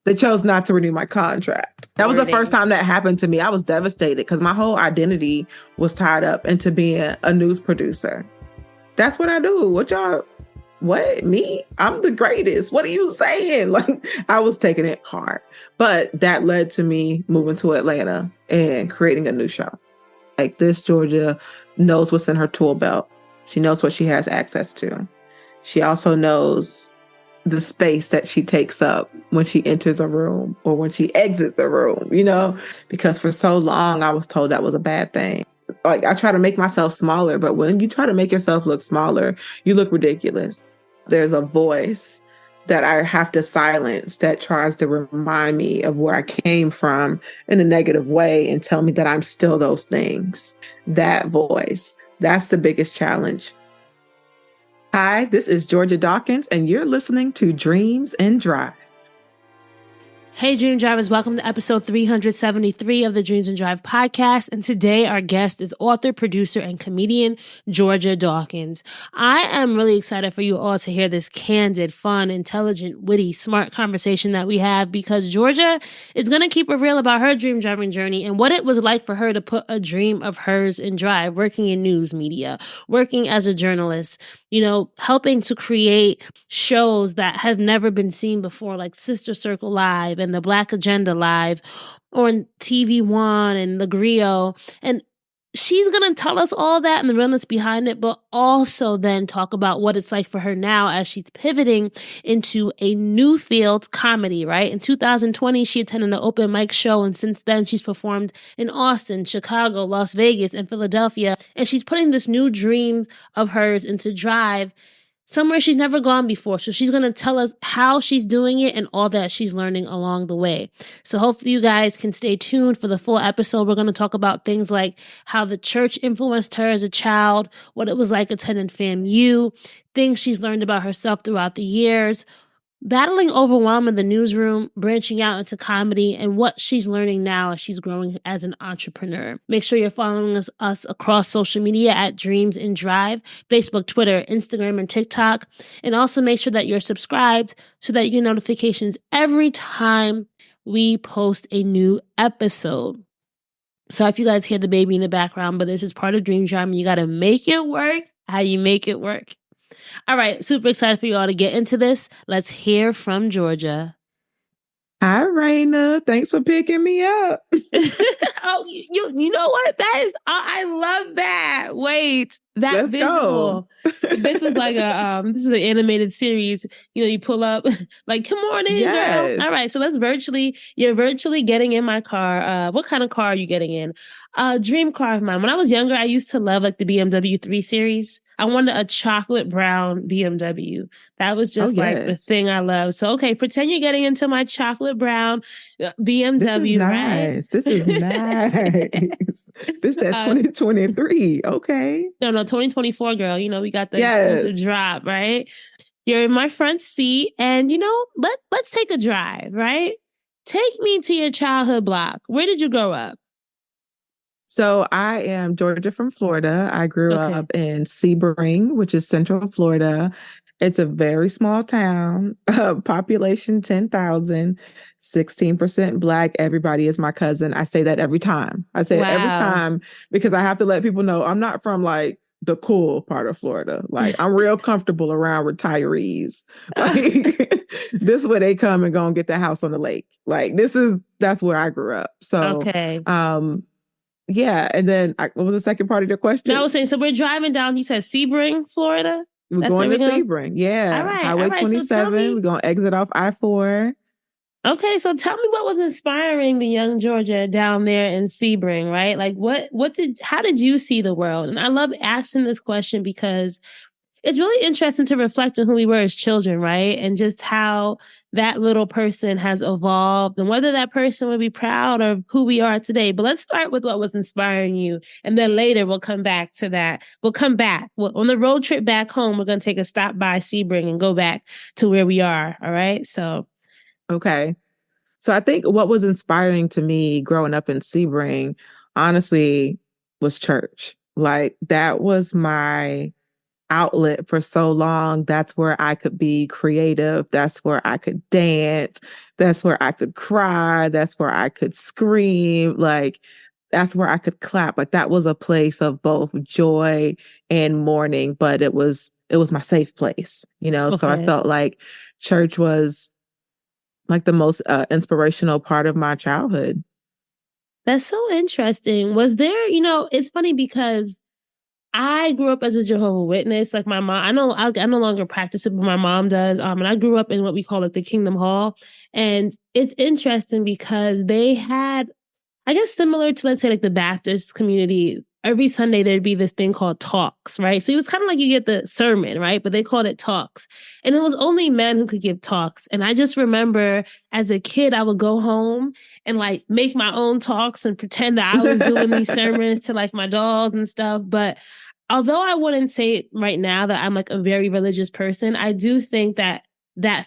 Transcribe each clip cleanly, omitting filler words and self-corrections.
They chose not to renew my contract. That was the first time that happened to me. I was devastated because my whole identity was tied up into being a news producer. That's what I do. What? Me? I'm the greatest. What are you saying? Like, I was taking it hard. But that led to me moving to Atlanta and creating a new show. Like, this Georgia knows what's in her tool belt. She knows what she has access to. She also knows the space that she takes up when she enters a room or when she exits a room, because for so long I was told that was a bad thing. Like, I try to make myself smaller, but when you try to make yourself look smaller, you look ridiculous. There's a voice that I have to silence that tries to remind me of where I came from in a negative way and tell me that I'm still those things. That voice, that's the biggest challenge. Hi, this is Georgia Dawkins, and you're listening to Dreams and Drive. Hey, Dream Drivers, welcome to episode 373 of the Dreams and Drive podcast. And today our guest is author, producer, and comedian Georgia Dawkins. I am really excited for you all to hear this candid, fun, intelligent, witty, smart conversation that we have, because Georgia is going to keep it real about her dream driving journey and what it was like for her to put a dream of hers in drive, working in news media, working as a journalist, helping to create shows that have never been seen before, like Sister Circle Live and the Black Agenda Live on TV One and the Griot. And she's going to tell us all that and the realness behind it, but also then talk about what it's like for her now as she's pivoting into a new field, comedy, right? In 2020, she attended an open mic show, and since then she's performed in Austin, Chicago, Las Vegas, and Philadelphia. And she's putting this new dream of hers into drive, somewhere she's never gone before. So she's going to tell us how she's doing it and all that she's learning along the way. So hopefully you guys can stay tuned for the full episode. We're going to talk about things like how the church influenced her as a child, what it was like attending FAMU, things she's learned about herself throughout the years, battling overwhelm in the newsroom, branching out into comedy, and what she's learning now as she's growing as an entrepreneur. Make sure you're following us across social media at Dreams and Drive, Facebook, Twitter, Instagram, and TikTok. And also make sure that you're subscribed so that you get notifications every time we post a new episode. So if you guys hear the baby in the background, but this is part of Dream Drive, and you got to make it work. How you make it work. All right, super excited for you all to get into this. Let's hear from Georgia. Hi, Raina. Thanks for picking me up. Oh, you know what? That is, I love that. Wait, that Let's visual. Go. This is like this is an animated series. You pull up like, come on in, yes. girl. All right, so you're virtually getting in my car. What kind of car are you getting in? Dream car of mine. When I was younger, I used to love like the BMW 3 Series. I wanted a chocolate brown BMW. That was just like the thing I loved. So, okay, pretend you're getting into my chocolate brown BMW, nice. This is nice. This that 2023. Okay. No, 2024, girl. We got the exclusive drop, right? You're in my front seat, and let's take a drive, right? Take me to your childhood block. Where did you grow up? So I am Georgia from Florida. I grew up in Sebring, which is Central Florida. It's a very small town, population 10,000, 16% Black. Everybody is my cousin. I say that every time. I say it every time because I have to let people know I'm not from like the cool part of Florida. Like, I'm real comfortable around retirees. Like, this is where they come and go and get the house on the lake. Like, that's where I grew up. So, yeah. And then what was the second part of your question? No, I was saying, so we're driving down, you said Sebring, Florida? We're going to Sebring. Yeah. All right. Highway 27. We're going to exit off I-4. Okay. So tell me what was inspiring the young Georgia down there in Sebring, right? Like how did you see the world? And I love asking this question because it's really interesting to reflect on who we were as children, right? And just how that little person has evolved and whether that person would be proud of who we are today. But let's start with what was inspiring you. And then later we'll come back to that. We'll come back. On the road trip back home, we're going to take a stop by Sebring and go back to where we are. All right. So. Okay. So I think what was inspiring to me growing up in Sebring, honestly, was church. Like, that was my outlet for so long. That's where I could be creative. That's where I could dance. That's where I could cry. That's where I could scream. Like, that's where I could clap. Like, that was a place of both joy and mourning, but it was my safe place, you know? Okay. So I felt like church was like the most inspirational part of my childhood. That's so interesting. Was there, it's funny because I grew up as a Jehovah's Witness. Like my mom, I no longer practice it, but my mom does. And I grew up in what we call like the Kingdom Hall. And it's interesting because they had, I guess, similar to, let's say, like the Baptist community, every Sunday there'd be this thing called talks, right? So it was kind of like you get the sermon, right? But they called it talks. And it was only men who could give talks. And I just remember as a kid, I would go home and like make my own talks and pretend that I was doing these sermons to like my dolls and stuff. But although I wouldn't say right now that I'm like a very religious person, I do think that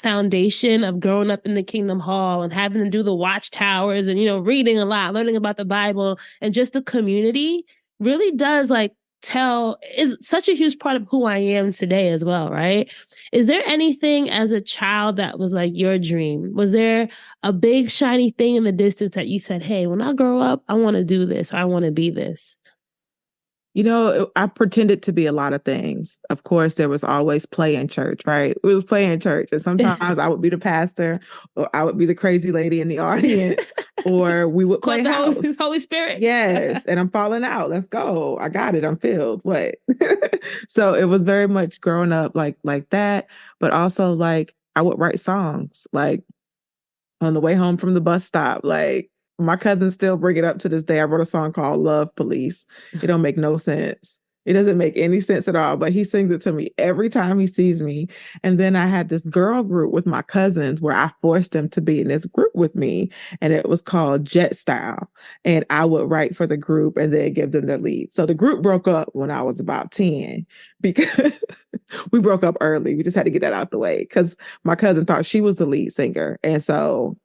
foundation of growing up in the Kingdom Hall and having to do the watchtowers and, reading a lot, learning about the Bible and just the community really does like is such a huge part of who I am today as well, right? Is there anything as a child that was like your dream? Was there a big shiny thing in the distance that you said, hey, when I grow up, I want to do this or I want to be this? I pretended to be a lot of things. Of course, there was always play in church, right? It was play in church. And sometimes I would be the pastor or I would be the crazy lady in the audience or we would play house. Holy Spirit. Yes. And I'm falling out. Let's go. I got it. I'm filled. What? So it was very much growing up like that. But also like I would write songs like on the way home from the bus stop, like my cousins still bring it up to this day. I wrote a song called Love Police. It don't make no sense. It doesn't make any sense at all, but he sings it to me every time he sees me. And then I had this girl group with my cousins where I forced them to be in this group with me. And it was called Jet Style. And I would write for the group and then give them the lead. So the group broke up when I was about 10 because we broke up early. We just had to get that out the way because my cousin thought she was the lead singer. And so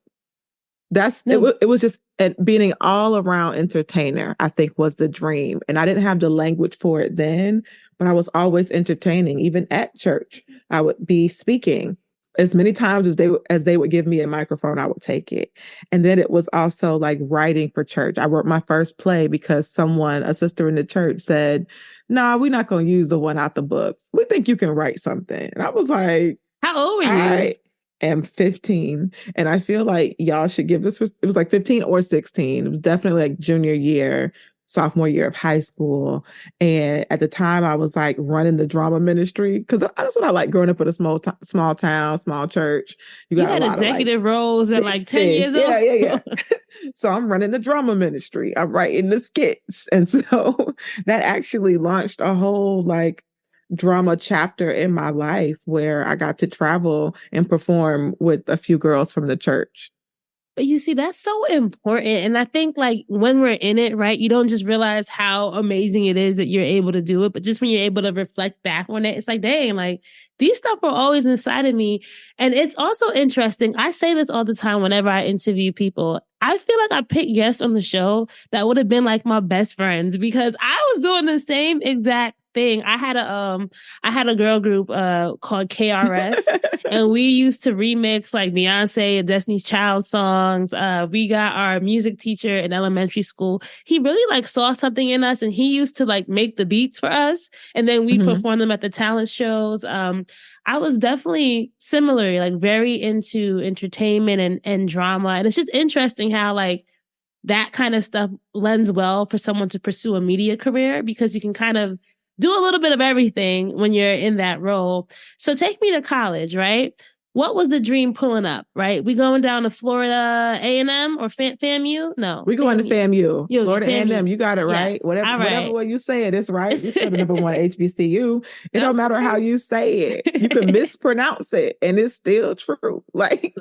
it was just being an all around entertainer, I think was the dream. And I didn't have the language for it then, but I was always entertaining. Even at church, I would be speaking as many times as they would give me a microphone, I would take it. And then it was also like writing for church. I wrote my first play because a sister in the church said, "Nah, we're not going to use the one out the books. We think you can write something." And I was like, how old were you? I am 15. And I feel like y'all should give this, it was like 15 or 16. It was definitely like junior year, sophomore year of high school. And at the time I was like running the drama ministry because that's what I like growing up in a small town, small church. You had executive roles at like 10 years old. Yeah. So I'm running the drama ministry. I'm writing the skits. And so that actually launched a whole like drama chapter in my life where I got to travel and perform with a few girls from the church. But you see, that's so important. And I think like when we're in it, right, you don't just realize how amazing it is that you're able to do it. But just when you're able to reflect back on it, it's like, dang, like these stuff are always inside of me. And it's also interesting. I say this all the time whenever I interview people. I feel like I pick guests on the show that would have been like my best friends because I was doing the same exact thing. I had a girl group called KRS and we used to remix like Beyonce and Destiny's Child songs. We got our music teacher in elementary school. He really like saw something in us and he used to like make the beats for us and then we perform them at the talent shows. I was definitely similar, like very into entertainment and drama. And it's just interesting how like that kind of stuff lends well for someone to pursue a media career because you can kind of do a little bit of everything when you're in that role. So take me to college, right? What was the dream pulling up, right? We going down to Florida A&M or FAMU? No. We going to FAMU. Florida FAMU. A&M. You got it right. Whatever way you say it, it's right. It's the number one HBCU. It don't matter how you say it. You can mispronounce it and it's still true. Like,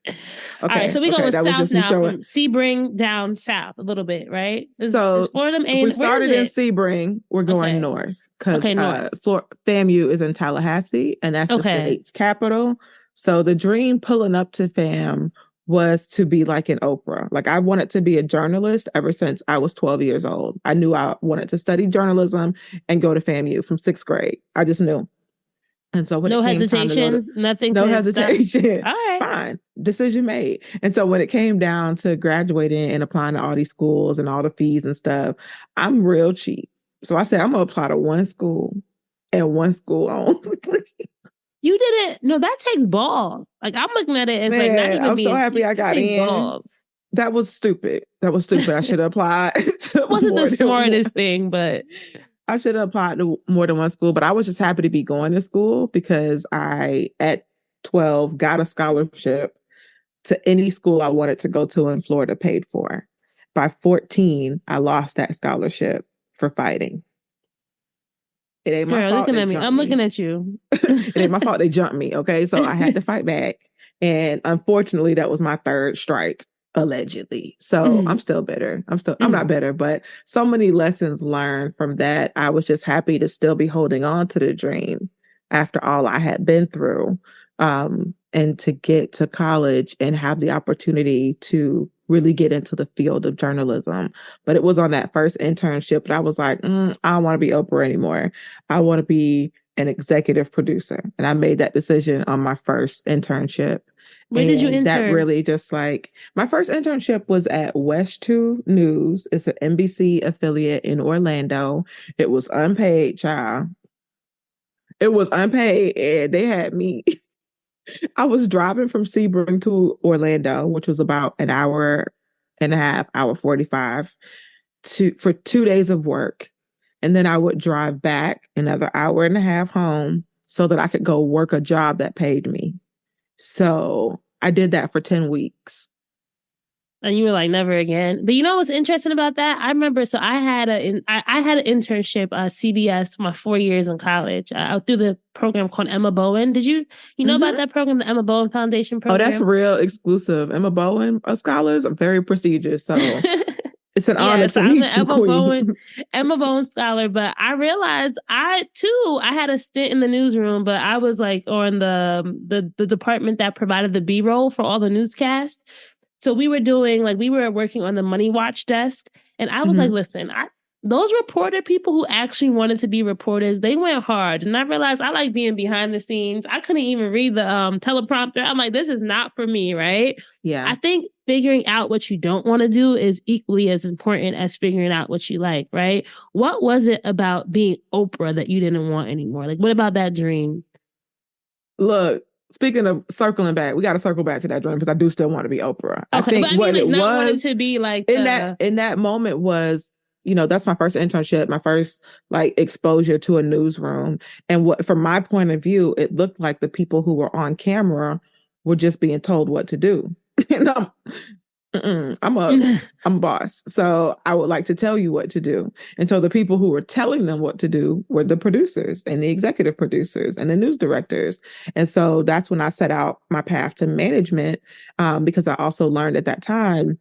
okay. All right, so we go with south now, from Sebring down south a little bit, right? Is Florida A&M? If we started in Sebring, we're going north because FAMU is in Tallahassee and that's the state's capital. So the dream pulling up to FAM was to be like an Oprah. Like I wanted to be a journalist ever since I was 12 years old. I knew I wanted to study journalism and go to FAMU from 6th grade. I just knew. And so when no it came hesitations, nothing. No hesitation. All right. Fine. Decision made. And so when it came down to graduating and applying to all these schools and all the fees and stuff, I'm real cheap. So I said, I'm going to apply to one school and one school only. You didn't. No, that takes balls. Like I'm looking at it as like not even. I'm so happy I got in. Balls. That was stupid. I should have applied. It wasn't the smartest thing, but I should have applied to more than one school. But I was just happy to be going to school because I, at 12, got a scholarship to any school I wanted to go to in Florida paid for. By 14, I lost that scholarship for fighting. It ain't my fault. Looking at me. I'm looking at you. It ain't my fault they jumped me. Okay. So I had to fight back. And unfortunately, that was my third strike, allegedly. So I'm still bitter. I'm not bitter, but so many lessons learned from that. I was just happy to still be holding on to the dream after all I had been through. And to get to college and have the opportunity to really get into the field of journalism. But it was on that first internship that I was like, I don't want to be Oprah anymore. I want to be an executive producer. And I made that decision on my first internship. Where did you intern? That really just like, my first internship was at West 2 News. It's an NBC affiliate in Orlando. It was unpaid, child. It was unpaid, and they had me. I was driving from Sebring to Orlando, which was about an hour and a half, hour 45, for 2 days of work. And then I would drive back another hour and a half home so that I could go work a job that paid me. So I did that for 10 weeks. And you were like, never again. But you know what's interesting about that? I remember, so I had an internship at CBS for my 4 years in college. Through the program called Emma Bowen. Did you know about that program, the Emma Bowen Foundation program? Oh, that's real exclusive. Emma Bowen scholars are very prestigious. So it's an honor to meet you, Queen. Emma Bowen scholar. But I realized I had a stint in the newsroom, but I was like on the department that provided the B-roll for all the newscasts. So we were working on the Money Watch desk. And I was like, listen, those reporter people who actually wanted to be reporters, they went hard. And I realized I like being behind the scenes. I couldn't even read the teleprompter. I'm like, this is not for me, right? Yeah. I think figuring out what you don't want to do is equally as important as figuring out what you like, right? What was it about being Oprah that you didn't want anymore? Like, what about that dream? Look. Speaking of circling back, we got to circle back to that dream because I do still want to be Oprah. Okay, I think what it was to be like in that moment was, that's my first internship, my first like exposure to a newsroom. And what, from my point of view, it looked like the people who were on camera were just being told what to do. And I'm a boss. So I would like to tell you what to do. And so the people who were telling them what to do were the producers and the executive producers and the news directors. And so that's when I set out my path to management, because I also learned at that time,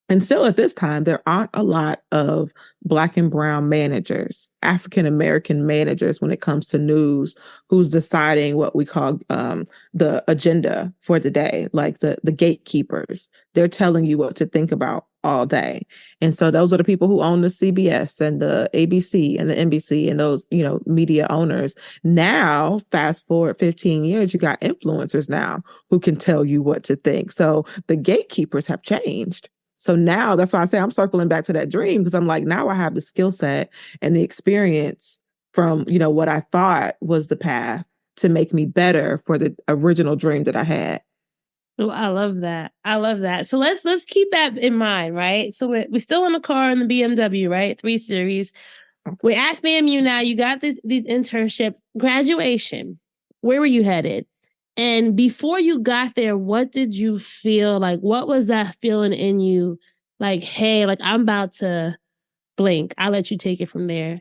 and still at this time, there aren't a lot of Black and brown managers, African-American managers when it comes to news, who's deciding what we call the agenda for the day, like the gatekeepers. They're telling you what to think about all day. And so those are the people who own the CBS and the ABC and the NBC and those, media owners. Now, fast forward 15 years, you got influencers now who can tell you what to think. So the gatekeepers have changed. So now that's why I say I'm circling back to that dream, because I'm like, now I have the skill set and the experience from, what I thought was the path to make me better for the original dream that I had. Oh, I love that. I love that. So let's keep that in mind, right? So we're still in the car in the BMW, right? 3 Series. We're at FAMU now. You got this internship, graduation. Where were you headed? And before you got there, what did you feel like? What was that feeling in you? Like, hey, like I'm about to blink. I'll let you take it from there.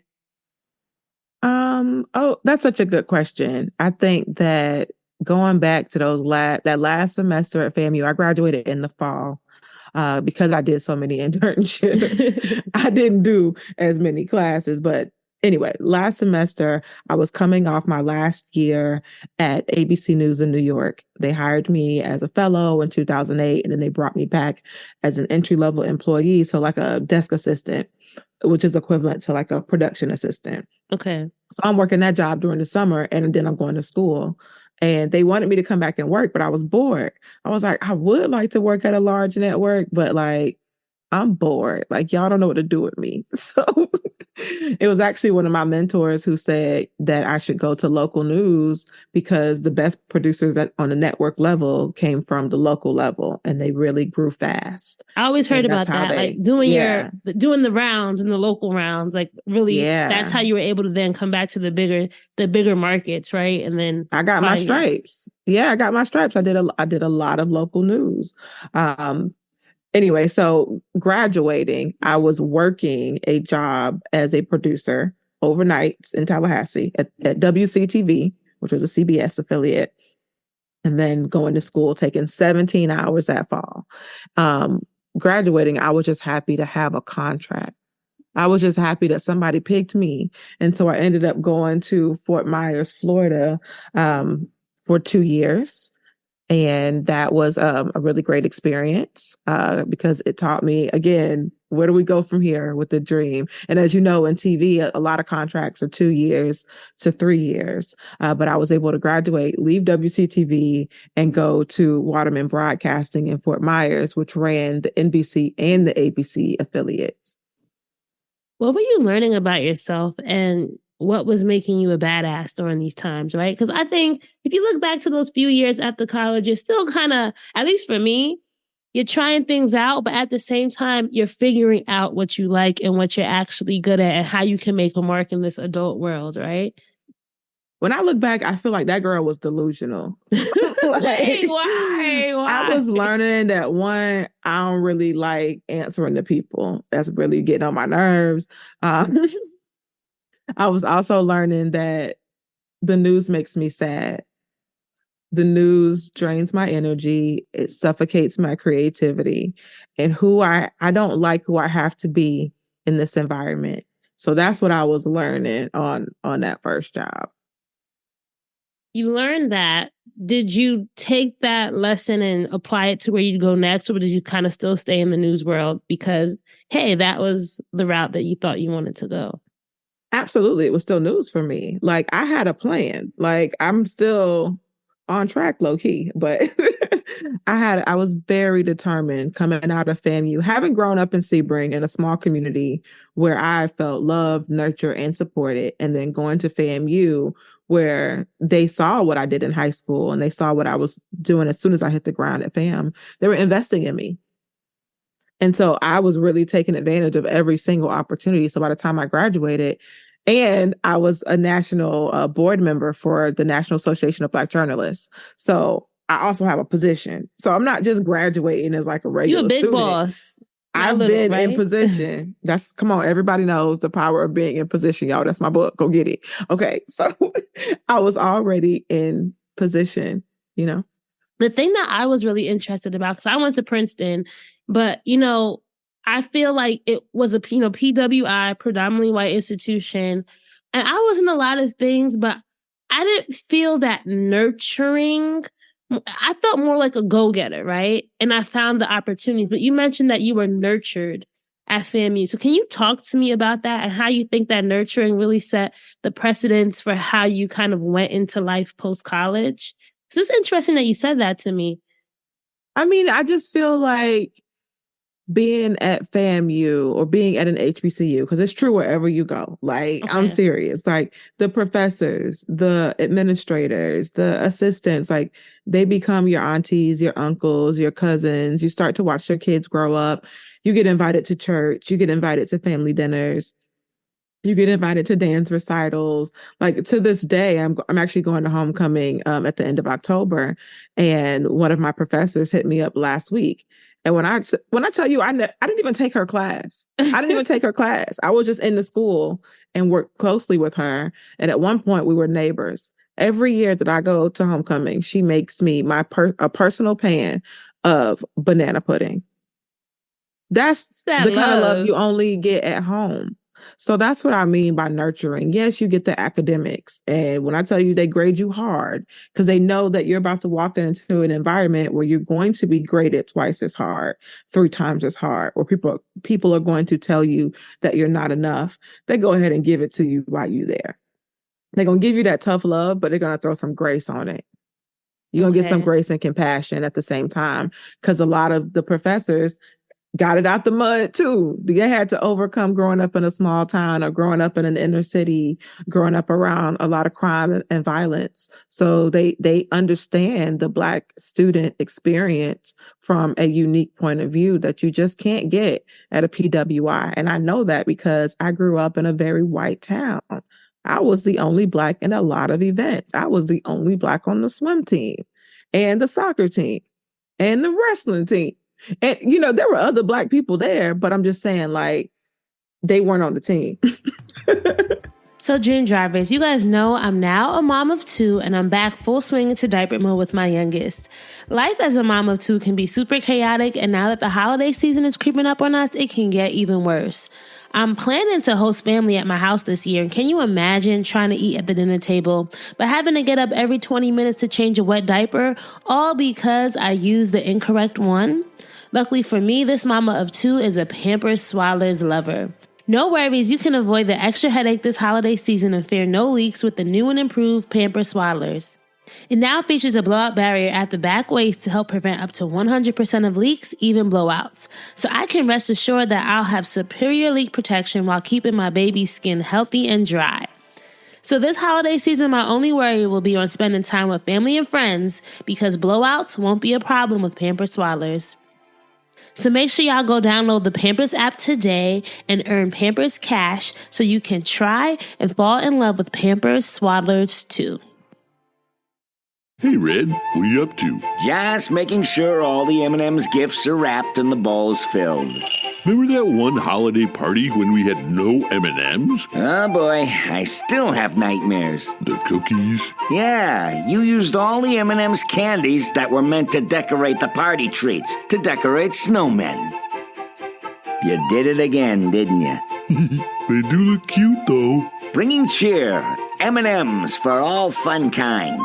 Oh, that's such a good question. I think that going back to that last semester at FAMU, I graduated in the fall. Because I did so many internships, I didn't do as many classes, but anyway, last semester, I was coming off my last year at ABC News in New York. They hired me as a fellow in 2008, and then they brought me back as an entry-level employee, so like a desk assistant, which is equivalent to like a production assistant. Okay. So I'm working that job during the summer, and then I'm going to school. And they wanted me to come back and work, but I was bored. I was like, I would like to work at a large network, but like, I'm bored. Like, y'all don't know what to do with me. So it was actually one of my mentors who said that I should go to local news because the best producers that on the network level came from the local level, and they really grew fast. I always heard about that, like doing the rounds and the local rounds, like really, that's how you were able to then come back to the bigger markets, right? And then I got my stripes. Yeah, I got my stripes. I did a lot of local news. Anyway, so graduating, I was working a job as a producer overnights in Tallahassee at WCTV, which was a CBS affiliate, and then going to school, taking 17 hours that fall. Graduating, I was just happy to have a contract. I was just happy that somebody picked me. And so I ended up going to Fort Myers, Florida, for 2 years. And that was a really great experience because it taught me, again, where do we go from here with the dream? And as you know, in TV, a lot of contracts are 2 years to 3 years. But I was able to graduate, leave WCTV, and go to Waterman Broadcasting in Fort Myers, which ran the NBC and the ABC affiliates. What were you learning about yourself, and what was making you a badass during these times, right? Because I think if you look back to those few years after college, you're still kind of, at least for me, you're trying things out, but at the same time, you're figuring out what you like and what you're actually good at and how you can make a mark in this adult world, right? When I look back, I feel like that girl was delusional. Why? I was learning that, one, I don't really like answering to people. That's really getting on my nerves. I was also learning that the news makes me sad. The news drains my energy. It suffocates my creativity, and I don't like who I have to be in this environment. So that's what I was learning on that first job. You learned that. Did you take that lesson and apply it to where you'd go next, or did you kind of still stay in the news world because, hey, that was the route that you thought you wanted to go? Absolutely. It was still news for me. Like, I had a plan. Like, I'm still on track, low key, but I was very determined coming out of FAMU, having grown up in Sebring in a small community where I felt loved, nurtured, and supported. And then going to FAMU where they saw what I did in high school and they saw what I was doing as soon as I hit the ground at FAM. They were investing in me. And so I was really taking advantage of every single opportunity. So by the time I graduated, and I was a national board member for the National Association of Black Journalists. So I also have a position. So I'm not just graduating as like a regular student. You're a big boss. I've been in position. Come on, everybody knows the power of being in position, y'all. That's my book. Go get it. Okay. So I was already in position, you know? The thing that I was really interested about, because I went to Princeton, but, I feel like it was a, PWI, predominantly white institution. And I was in a lot of things, but I didn't feel that nurturing. I felt more like a go-getter, right? And I found the opportunities. But you mentioned that you were nurtured at FAMU. So can you talk to me about that and how you think that nurturing really set the precedence for how you kind of went into life post-college? It's interesting that you said that to me. I mean, I just feel like being at FAMU or being at an HBCU, because it's true wherever you go. Like, okay. I'm serious. Like, the professors, the administrators, the assistants, like, they become your aunties, your uncles, your cousins. You start to watch your kids grow up. You get invited to church. You get invited to family dinners. You get invited to dance recitals. Like, to this day, I'm actually going to homecoming at the end of October. And one of my professors hit me up last week. And when I tell you, I didn't even take her class. I didn't even take her class. I was just in the school and worked closely with her. And at one point, we were neighbors. Every year that I go to homecoming, she makes me a personal pan of banana pudding. That's the kind of love you only get at home. So that's what I mean by nurturing. Yes, you get the academics. And when I tell you they grade you hard, because they know that you're about to walk into an environment where you're going to be graded twice as hard, 3 times as hard, or people are going to tell you that you're not enough. They go ahead and give it to you while you're there. They're going to give you that tough love, but they're going to throw some grace on it. You're going to get some grace and compassion at the same time, because a lot of the professors got it out the mud too. They had to overcome growing up in a small town or growing up in an inner city, growing up around a lot of crime and violence. So they understand the Black student experience from a unique point of view that you just can't get at a PWI. And I know that because I grew up in a very white town. I was the only Black in a lot of events. I was the only Black on the swim team and the soccer team and the wrestling team. And, there were other Black people there, but I'm just saying, like, they weren't on the team. So, Dream Drivers, you guys know I'm now a mom of 2, and I'm back full swing into diaper mode with my youngest. Life as a mom of 2 can be super chaotic, and now that the holiday season is creeping up on us, it can get even worse. I'm planning to host family at my house this year, and can you imagine trying to eat at the dinner table, but having to get up every 20 minutes to change a wet diaper, all because I used the incorrect one? Luckily for me, this mama of 2 is a Pampers Swaddlers lover. No worries, you can avoid the extra headache this holiday season and fear no leaks with the new and improved Pampers Swaddlers. It now features a blowout barrier at the back waist to help prevent up to 100% of leaks, even blowouts. So I can rest assured that I'll have superior leak protection while keeping my baby's skin healthy and dry. So this holiday season, my only worry will be on spending time with family and friends because blowouts won't be a problem with Pampers Swaddlers. So make sure y'all go download the Pampers app today and earn Pampers Cash so you can try and fall in love with Pampers Swaddlers too. Hey, Red, what are you up to? Just making sure all the M&M's gifts are wrapped and the bowls filled. Remember that one holiday party when we had no M&Ms? Oh boy, I still have nightmares. The cookies? Yeah, you used all the M&M's candies that were meant to decorate the party treats, to decorate snowmen. You did it again, didn't you? They do look cute, though. Bringing cheer, M&M's for all fun kind.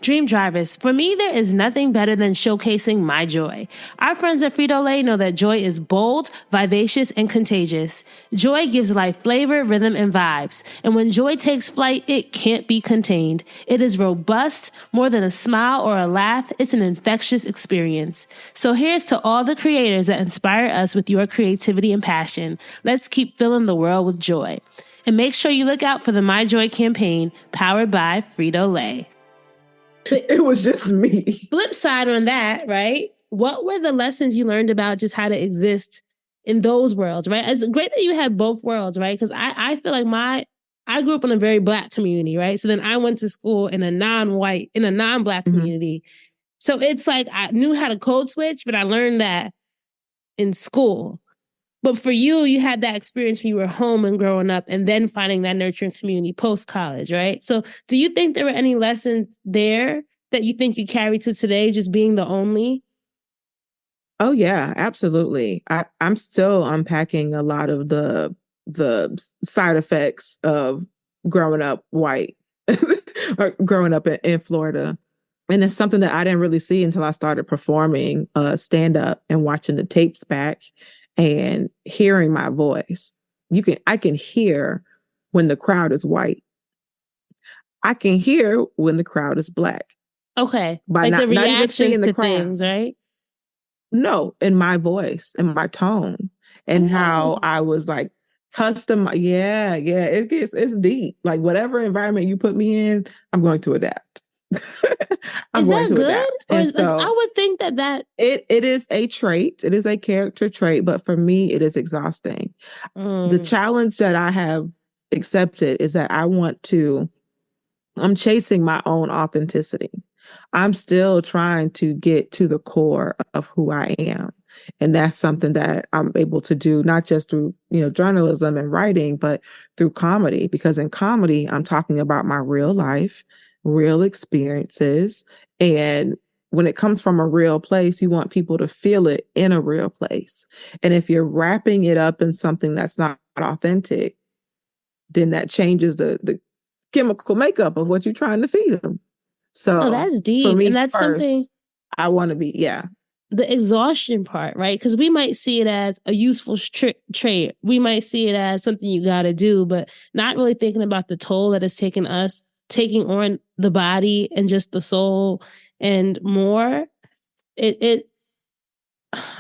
Dream Drivers, for me, there is nothing better than showcasing my joy. Our friends at Frito-Lay know that joy is bold, vivacious, and contagious. Joy gives life flavor, rhythm, and vibes. And when joy takes flight, it can't be contained. It is robust, more than a smile or a laugh. It's an infectious experience. So here's to all the creators that inspire us with your creativity and passion. Let's keep filling the world with joy. And make sure you look out for the My Joy campaign, powered by Frito-Lay. It was just me. Flip side on that, right? What were the lessons you learned about just how to exist in those worlds, right? It's great that you have both worlds, right? Because I feel like I grew up in a very Black community, right? So then I went to school in a non-Black community. So it's like I knew how to code switch, but I learned that in school. But for you, you had that experience when you were home and growing up and then finding that nurturing community post-college, right? So do you think there were any lessons there that you think you carry to today, just being the only? Oh, yeah, absolutely. I'm still unpacking a lot of the side effects of growing up white or growing up in Florida. And it's something that I didn't really see until I started performing stand-up and watching the tapes back. And hearing my voice, I can hear when the crowd is white. I can hear when the crowd is Black. Okay, by like the reactions to things, right? No, in my voice, in my tone, and how I was like custom. Yeah, it's deep. Like whatever environment you put me in, I'm going to adapt. Is that good? Or so, I would think that it is a trait. It is a character trait, but for me, it is exhausting. The challenge that I have accepted is that I'm chasing my own authenticity. I'm still trying to get to the core of who I am. And that's something that I'm able to do, not just through, journalism and writing, but through comedy, because in comedy, I'm talking about my real life, real experiences, and when it comes from a real place, you want people to feel it in a real place. And if you're wrapping it up in something that's not authentic, then that changes the chemical makeup of what you're trying to feed them. So that's deep. For me, and that's first, something I want to be, the exhaustion part, right? Because we might see it as a useful trait. We might see it as something you got to do, but not really thinking about the toll that it's taking on the body and just the soul and more.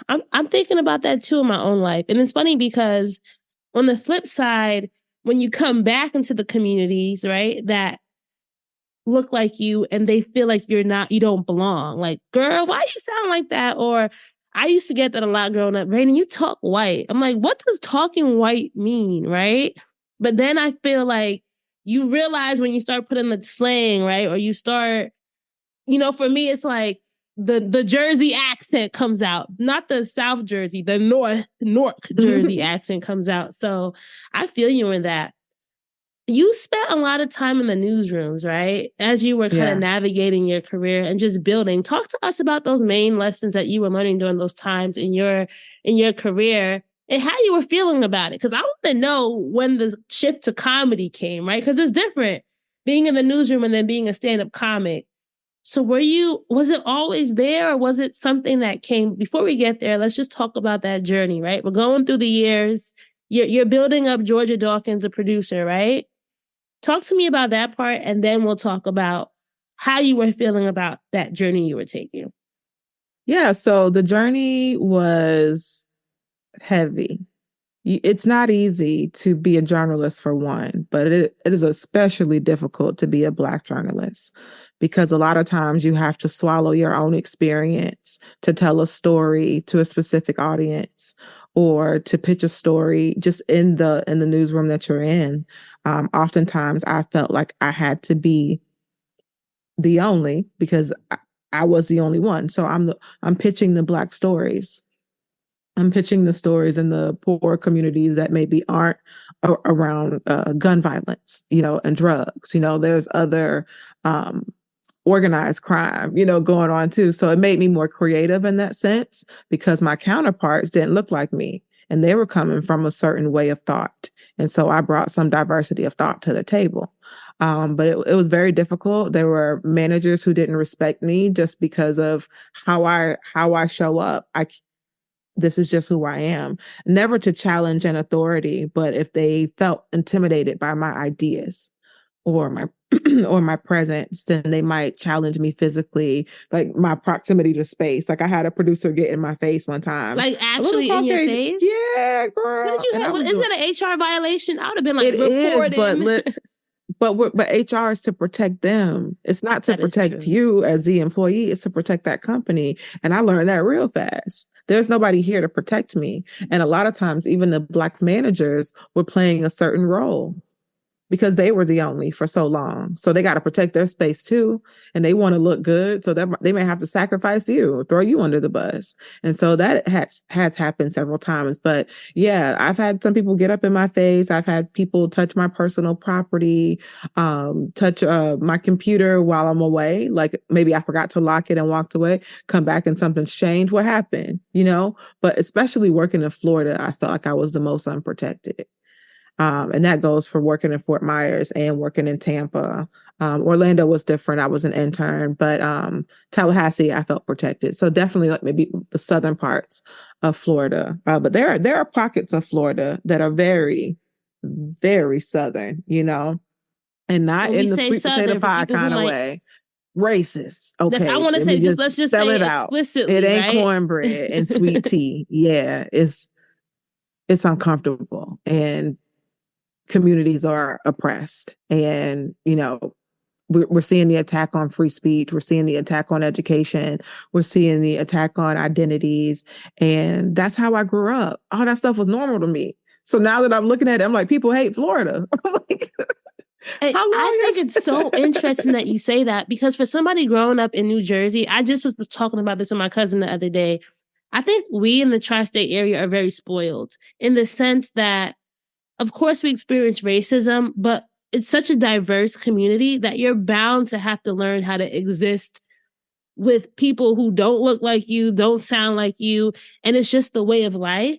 I'm thinking about that too in my own life. And it's funny because on the flip side, when you come back into the communities, right, that look like you and they feel like you don't belong. Like, girl, why you sound like that? Or I used to get that a lot growing up. Raina, you talk white. I'm like, what does talking white mean, right? But then I feel like you realize when you start putting the slang, right? Or you start, for me, it's like the Jersey accent comes out, not the South Jersey, the North Jersey accent comes out. So I feel you in that. You spent a lot of time in the newsrooms, right? As you were kind of navigating your career and just building. Talk to us about those main lessons that you were learning during those times in your career and how you were feeling about it. Because I want to know when the shift to comedy came, right? Because it's different being in the newsroom and then being a stand-up comic. So was it always there, or was it something that came before we get there? Let's just talk about that journey, right? We're going through the years. You're building up Georgia Dawkins, the producer, right? Talk to me about that part, and then we'll talk about how you were feeling about that journey you were taking. Yeah, so the journey was heavy. It's not easy to be a journalist, for one, but it is especially difficult to be a Black journalist because a lot of times you have to swallow your own experience to tell a story to a specific audience or to pitch a story just in the newsroom that you're in. Oftentimes I felt like I had to be the only because I was the only one. So I'm pitching the Black stories. I'm pitching the stories in the poor communities that maybe aren't around gun violence, and drugs. There's other organized crime, going on too. So it made me more creative in that sense because my counterparts didn't look like me and they were coming from a certain way of thought. And so I brought some diversity of thought to the table. But it was very difficult. There were managers who didn't respect me just because of how I show up. This is just who I am. Never to challenge an authority, but if they felt intimidated by my ideas or my or my presence, then they might challenge me physically, like my proximity to space. Like I had a producer get in my face one time. Like actually in your face? Yeah, girl. What did you have? Is that an HR violation? I would have been like, reported. But HR is to protect them. It's not to protect you as the employee. It's to protect that company. And I learned that real fast. There's nobody here to protect me. And a lot of times, even the Black managers were playing a certain role because they were the only for so long. So they got to protect their space too. And they want to look good. So that they may have to sacrifice you, throw you under the bus. And so that has happened several times. But yeah, I've had some people get up in my face. I've had people touch my personal property, touch my computer while I'm away. Like maybe I forgot to lock it and walked away, come back and something's changed. What happened? But especially working in Florida, I felt like I was the most unprotected. And that goes for working in Fort Myers and working in Tampa. Orlando was different. I was an intern, but Tallahassee, I felt protected. So definitely like maybe the southern parts of Florida. But there are pockets of Florida that are very, very southern, and not in the sweet potato pie kind of way. Racist. Okay. I want to say, let's just say it explicitly. It ain't right? cornbread and sweet tea. Yeah, it's uncomfortable. And communities are oppressed, and we're seeing the attack on free speech, we're seeing the attack on education, we're seeing the attack on identities, and that's how I grew up. All that stuff was normal to me. So now that I'm looking at it, I'm like, people hate Florida. I think it's so interesting that you say that, because for somebody growing up in New Jersey, I just was talking about this with my cousin the other day. I think we in the tri-state area are very spoiled in the sense that, of course, we experience racism, but it's such a diverse community that you're bound to have to learn how to exist with people who don't look like you, don't sound like you, and it's just the way of life.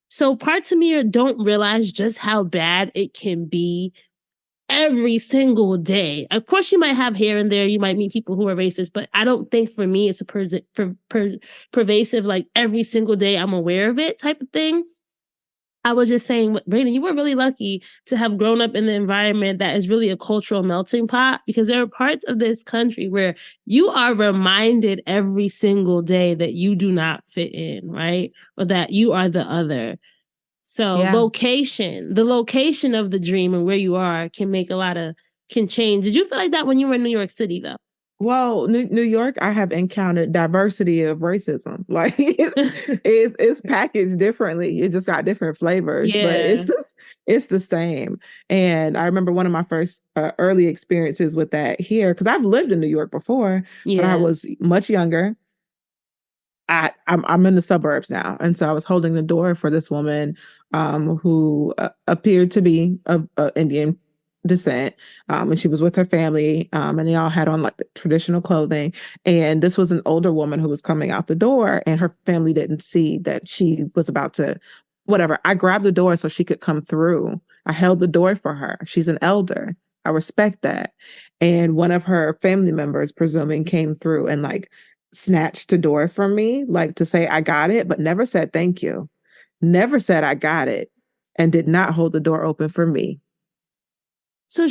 So parts of me don't realize just how bad it can be every single day. Of course, you might have here and there, you might meet people who are racist, but I don't think for me it's a pervasive, like every single day I'm aware of it type of thing. I was just saying, Brandon, you were really lucky to have grown up in the environment that is really a cultural melting pot, because there are parts of this country where you are reminded every single day that you do not fit in, right? Or that you are the other. So the location of the dream and where you are can change. Did you feel like that when you were in New York City though? Well, New York, I have encountered diversity of racism. Like it's packaged differently. It just got different flavors, but it's the same. And I remember one of my first early experiences with that here, because I've lived in New York before, but I was much younger. I'm in the suburbs now, and so I was holding the door for this woman who appeared to be of Indian descent, and she was with her family, and they all had on like the traditional clothing. And this was an older woman who was coming out the door, and her family didn't see that she was about to, whatever. I grabbed the door so she could come through. I held the door for her. She's an elder. I respect that. And one of her family members, presuming, came through and like snatched the door from me, like to say I got it, but never said thank you. Never said I got it, and did not hold the door open for me. So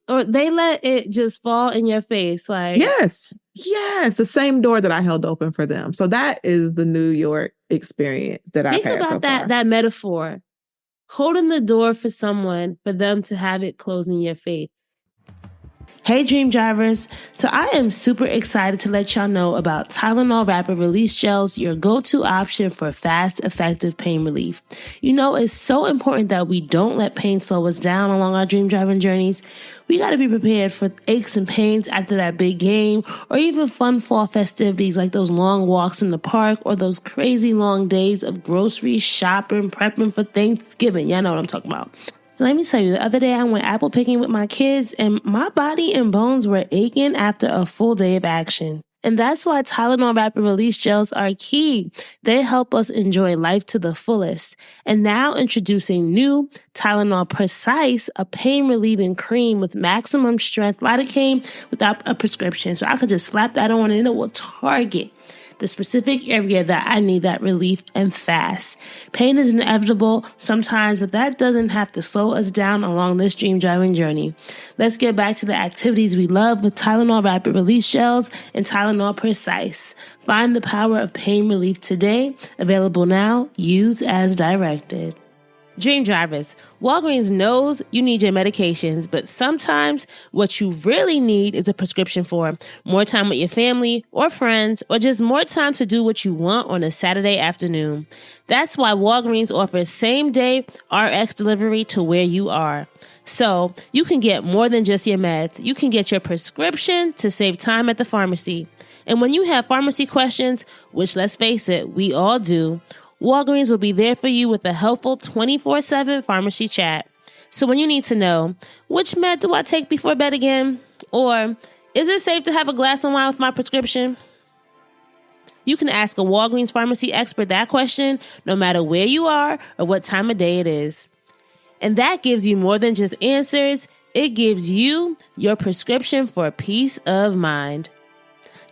they let it just fall in your face, like yes, the same door that I held open for them. So that is the New York experience that I've had. Think about that metaphor, holding the door for someone, for them to have it close in your face. Hey, Dream Drivers. So I am super excited to let y'all know about Tylenol Rapid Release Gels, your go-to option for fast, effective pain relief. You know, it's so important that we don't let pain slow us down along our dream driving journeys. We got to be prepared for aches and pains after that big game, or even fun fall festivities like those long walks in the park, or those crazy long days of grocery shopping, prepping for Thanksgiving. Y'all know what I'm talking about. Let me tell you, the other day I went apple picking with my kids, and my body and bones were aching after a full day of action. And that's why Tylenol Rapid Release Gels are key. They help us enjoy life to the fullest. And now introducing new Tylenol Precise, a pain-relieving cream with maximum strength lidocaine without a prescription. So I could just slap that on and it will target the specific area that I need that relief and fast. Pain is inevitable sometimes, but that doesn't have to slow us down along this dream driving journey. Let's get back to the activities we love with Tylenol Rapid Release Gels and Tylenol Precise. Find the power of pain relief today. Available now. Use as directed. Dream Drivers, Walgreens knows you need your medications, but sometimes what you really need is a prescription for more time with your family or friends, or just more time to do what you want on a Saturday afternoon. That's why Walgreens offers same-day RX delivery to where you are. So you can get more than just your meds. You can get your prescription to save time at the pharmacy. And when you have pharmacy questions, which let's face it, we all do, Walgreens will be there for you with a helpful 24/7 pharmacy chat. So when you need to know, which med do I take before bed again? Or, is it safe to have a glass of wine with my prescription? You can ask a Walgreens pharmacy expert that question no matter where you are or what time of day it is. And that gives you more than just answers. It gives you your prescription for peace of mind.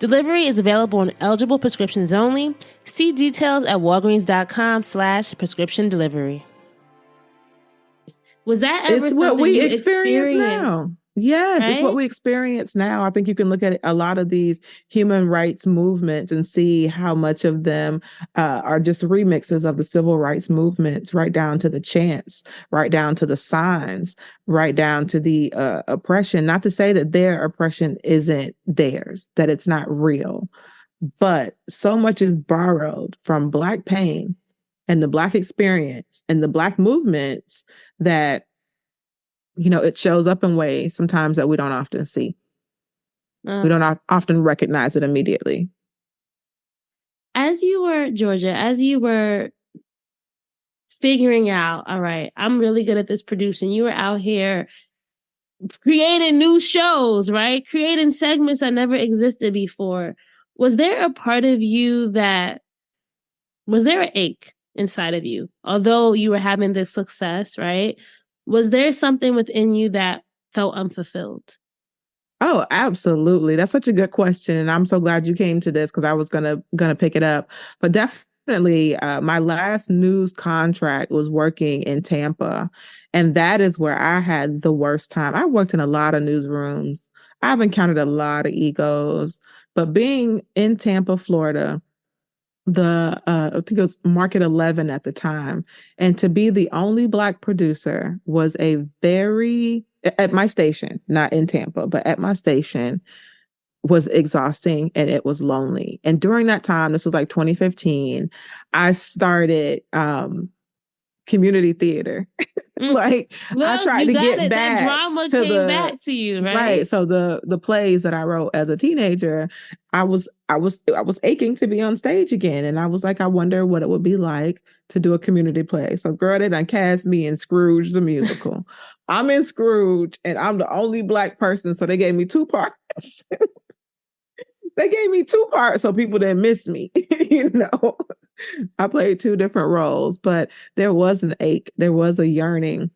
Delivery is available on eligible prescriptions only. See details at walgreens.com/prescription delivery. Was that ever it's what we experience now? Yes, right? It's what we experience now. I think you can look at a lot of these human rights movements and see how much of them are just remixes of the civil rights movements, right down to the chants, right down to the signs, right down to the oppression. Not to say that their oppression isn't theirs, that it's not real, but so much is borrowed from Black pain and the Black experience and the Black movements that, you know, it shows up in ways sometimes that we don't often see. We don't often recognize it immediately. As you were figuring out, all right, I'm really good at this producing, you were out here creating new shows, right? Creating segments that never existed before. Was there a part of you was there an ache inside of you? Although you were having this success, right? Was there something within you that felt unfulfilled? Oh, absolutely. That's such a good question. And I'm so glad you came to this because I was gonna pick it up. But definitely my last news contract was working in Tampa. And that is where I had the worst time. I worked in a lot of newsrooms. I've encountered a lot of egos. But being in Tampa, Florida, I think it was Market 11 at the time, and to be the only Black producer was at my station, not in Tampa, but at my station, was exhausting and it was lonely. And during that time, this was like 2015, I started community theater. Like, look, I tried to get back. That drama came back to you, right? Right. So the plays that I wrote as a teenager, I was aching to be on stage again. And I was like, I wonder what it would be like to do a community play. So girl, they done cast me in Scrooge the musical. I'm in Scrooge and I'm the only Black person. So they gave me 2 parts. They gave me 2 parts so people didn't miss me. I played 2 different roles, but there was an ache. There was a yearning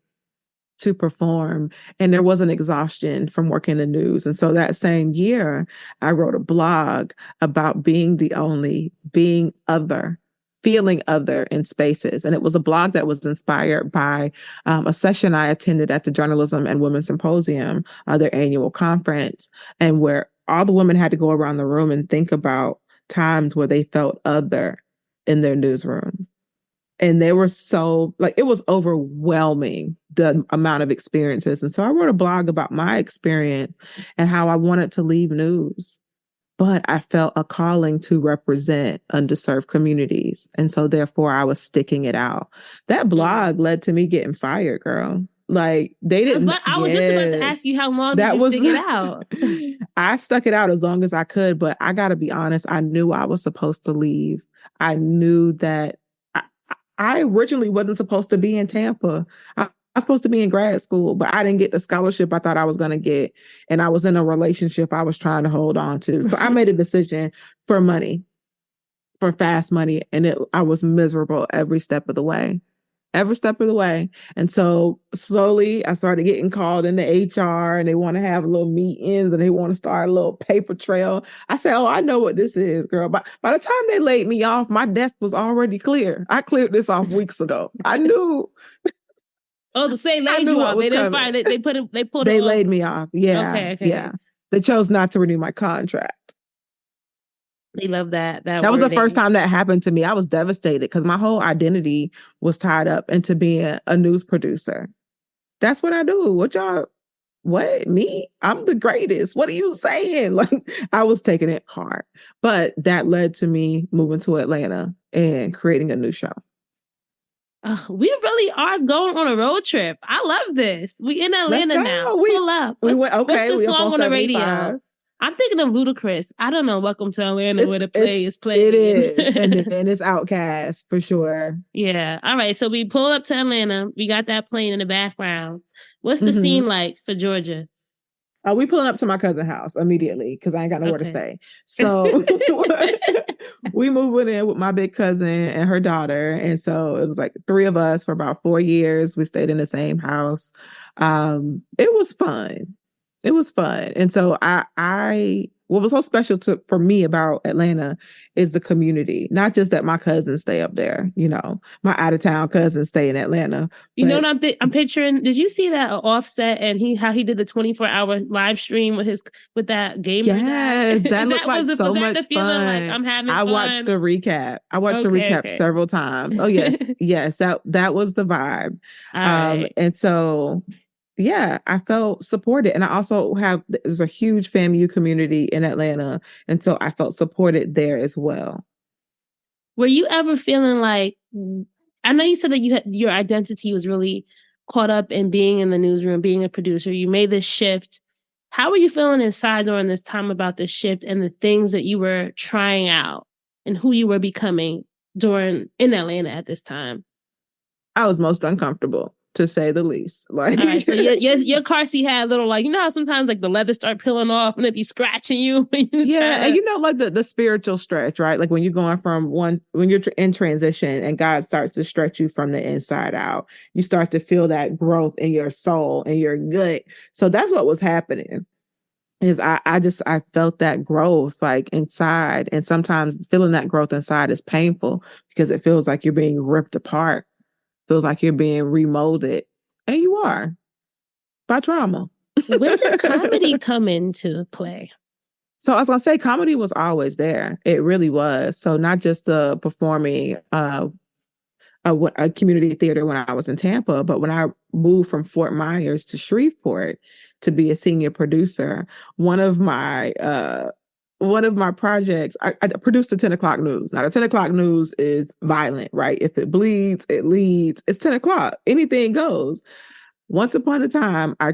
to perform, and there was an exhaustion from working the news. And so that same year, I wrote a blog about being the only, being other, feeling other in spaces. And it was a blog that was inspired by a session I attended at the Journalism and Women's Symposium, their annual conference, and where all the women had to go around the room and think about times where they felt other in their newsroom. And they were so, like, it was overwhelming, the amount of experiences. And so I wrote a blog about my experience and how I wanted to leave news, but I felt a calling to represent underserved communities. And so therefore I was sticking it out. That blog led to me getting fired, girl. Like, they didn't. I was just about to ask you, how long did you stick it out? I stuck it out as long as I could, but I got to be honest, I knew I was supposed to leave. I knew that I originally wasn't supposed to be in Tampa. I was supposed to be in grad school, but I didn't get the scholarship I thought I was going to get. And I was in a relationship I was trying to hold on to. So I made a decision for money, for fast money. And I was miserable every step of the way. Every step of the way. And so slowly I started getting called into HR, and they want to have little meetings and they want to start a little paper trail. I said, oh, I know what this is, girl. But by the time they laid me off, my desk was already clear. I cleared this off weeks ago. I knew. Oh, they laid you off. They didn't fire. They laid me off. Yeah. Okay. Yeah. They chose not to renew my contract. They love that. That was the first time that happened to me. I was devastated because my whole identity was tied up into being a news producer. That's what I do. What? Me? I'm the greatest. What are you saying? Like, I was taking it hard. But that led to me moving to Atlanta and creating a new show. We really are going on a road trip. I love this. We in Atlanta now. Pull up. What's the song on the radio? I'm thinking of Ludacris. I don't know. Welcome to Atlanta, where the play is played. It is. and it's Outkast for sure. Yeah. All right. So we pull up to Atlanta. We got that playing in the background. What's the scene like for Georgia? We pulling up to my cousin's house immediately because I ain't got nowhere to stay. So we moving in with my big cousin and her daughter. And so it was like 3 of us for about 4 years. We stayed in the same house. It was fun. It was fun. And so what was so special for me about Atlanta is the community. Not just that my cousins stay up there, my out of town cousins stay in Atlanta. You know what I'm picturing? Did you see that Offset and how he did the 24-hour live stream with that gamer? Yes, that looked like so much fun. Like, I'm having I fun. watched the recap. Several times. Oh yes, yes, that was the vibe. Right. And so. Yeah, I felt supported. And I also there's a huge FAMU community in Atlanta. And so I felt supported there as well. Were you ever feeling like, I know you said that your identity was really caught up in being in the newsroom, being a producer. You made this shift. How were you feeling inside during this time about the shift and the things that you were trying out and who you were becoming in Atlanta at this time? I was most uncomfortable. to say the least. Like, all right, so your car seat had a little, like, you know how sometimes like the leather start peeling off and it be scratching you when you and you know, like the spiritual stretch, right? Like when you're going from when you're in transition and God starts to stretch you from the inside out, you start to feel that growth in your soul and your gut. So that's what was happening. Is I felt that growth like inside, and sometimes feeling that growth inside is painful because it feels like you're being ripped apart, feels like you're being remolded, and you are by trauma. Where did comedy come into play? So I was gonna say comedy was always there. It really was. So not just the performing a community theater when I was in Tampa, but when I moved from Fort Myers to Shreveport to be a senior producer, one of my projects, I produced the 10 o'clock news. Now the 10 o'clock news is violent, right? If it bleeds, it leads. It's 10 o'clock. Anything goes. Once upon a time, I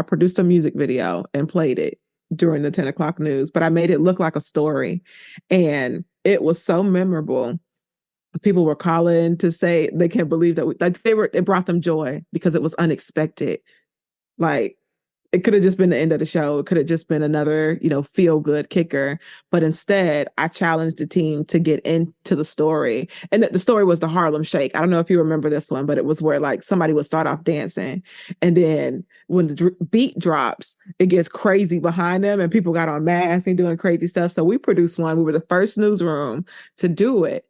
produced a music video and played it during the 10 o'clock news, but I made it look like a story. And it was so memorable. People were calling to say they can't believe that it brought them joy because it was unexpected. Like, it could have just been the end of the show. It could have just been another, feel good kicker. But instead, I challenged the team to get into the story. And the story was the Harlem Shake. I don't know if you remember this one, but it was where like somebody would start off dancing. And then when the beat drops, it gets crazy behind them and people got on masks and doing crazy stuff. So we produced one. We were the first newsroom to do it.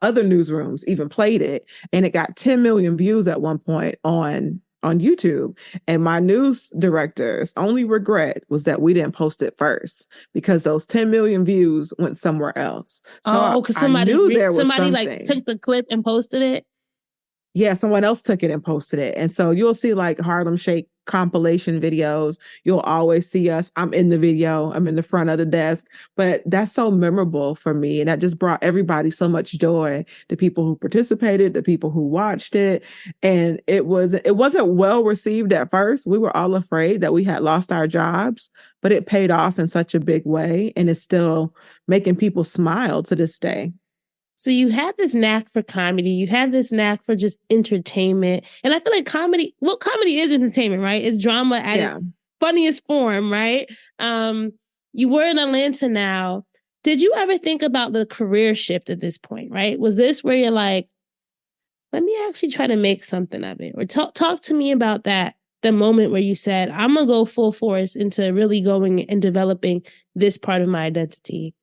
Other newsrooms even played it, and it got 10 million views at one point on YouTube. And my news director's only regret was that we didn't post it first, because those 10 million views went somewhere else. So because somebody like took the clip and posted it. Yeah, someone else took it and posted it. And so you'll see like Harlem Shake compilation videos. You'll always see us. I'm in the video. I'm in the front of the desk. But that's so memorable for me. And that just brought everybody so much joy. The people who participated, the people who watched it. And it wasn't well received at first. We were all afraid that we had lost our jobs, but it paid off in such a big way. And it's still making people smile to this day. So you had this knack for comedy. You had this knack for just entertainment. And I feel like comedy is entertainment, right? It's drama at its funniest form, right? You were in Atlanta now. Did you ever think about the career shift at this point, right? Was this where you're like, let me actually try to make something of it? Or talk to me about that, the moment where you said, I'm going to go full force into really going and developing this part of my identity.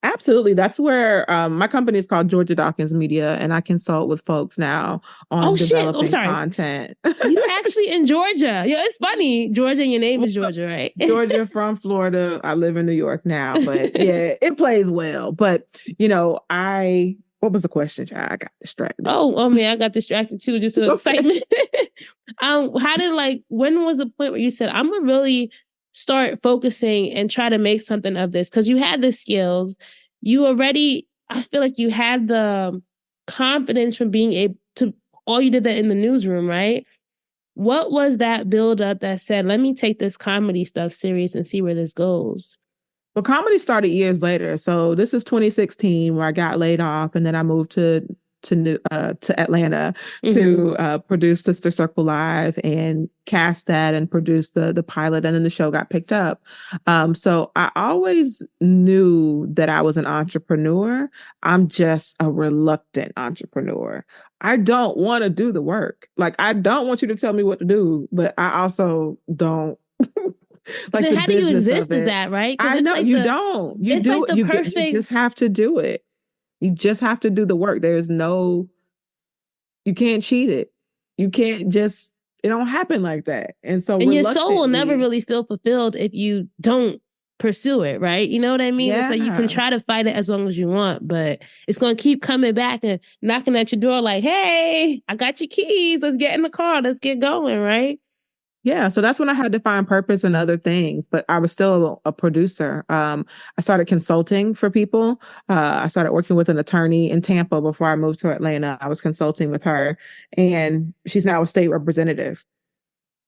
Absolutely. That's where my company is called Georgia Dawkins Media, and I consult with folks now on developing content. You're actually in Georgia. Yeah, it's funny. Georgia, and your name is Georgia, right? Georgia from Florida. I live in New York now, but yeah, it plays well. But, what was the question, Jack? I got distracted. Oh man, I got distracted too, just in excitement. When was the point where you said, I'm going to really start focusing and try to make something of this? Because you had the skills. I feel like you had the confidence from being able to, all you did that in the newsroom, right? What was that build up that said, let me take this comedy stuff serious and see where this goes? Well, comedy started years later. So this is 2016 where I got laid off, and then I moved to Atlanta to produce Sister Circle Live and cast that and produce the pilot, and then the show got picked up. So I always knew that I was an entrepreneur. I'm just a reluctant entrepreneur. I don't want to do the work. Like, I don't want you to tell me what to do, but I also don't. Like, then how do you exist as that, right? I know like you don't. You do. Like you just have to do it. You just have to do the work. You can't cheat it. You can't just, it don't happen like that. And so your soul will never really feel fulfilled if you don't pursue it, right? You know what I mean? Yeah. It's like you can try to fight it as long as you want, but it's going to keep coming back and knocking at your door like, hey, I got your keys. Let's get in the car. Let's get going, right? Yeah, so that's when I had to find purpose and other things, but I was still a producer. I started consulting for people. I started working with an attorney in Tampa before I moved to Atlanta. I was consulting with her, and she's now a state representative.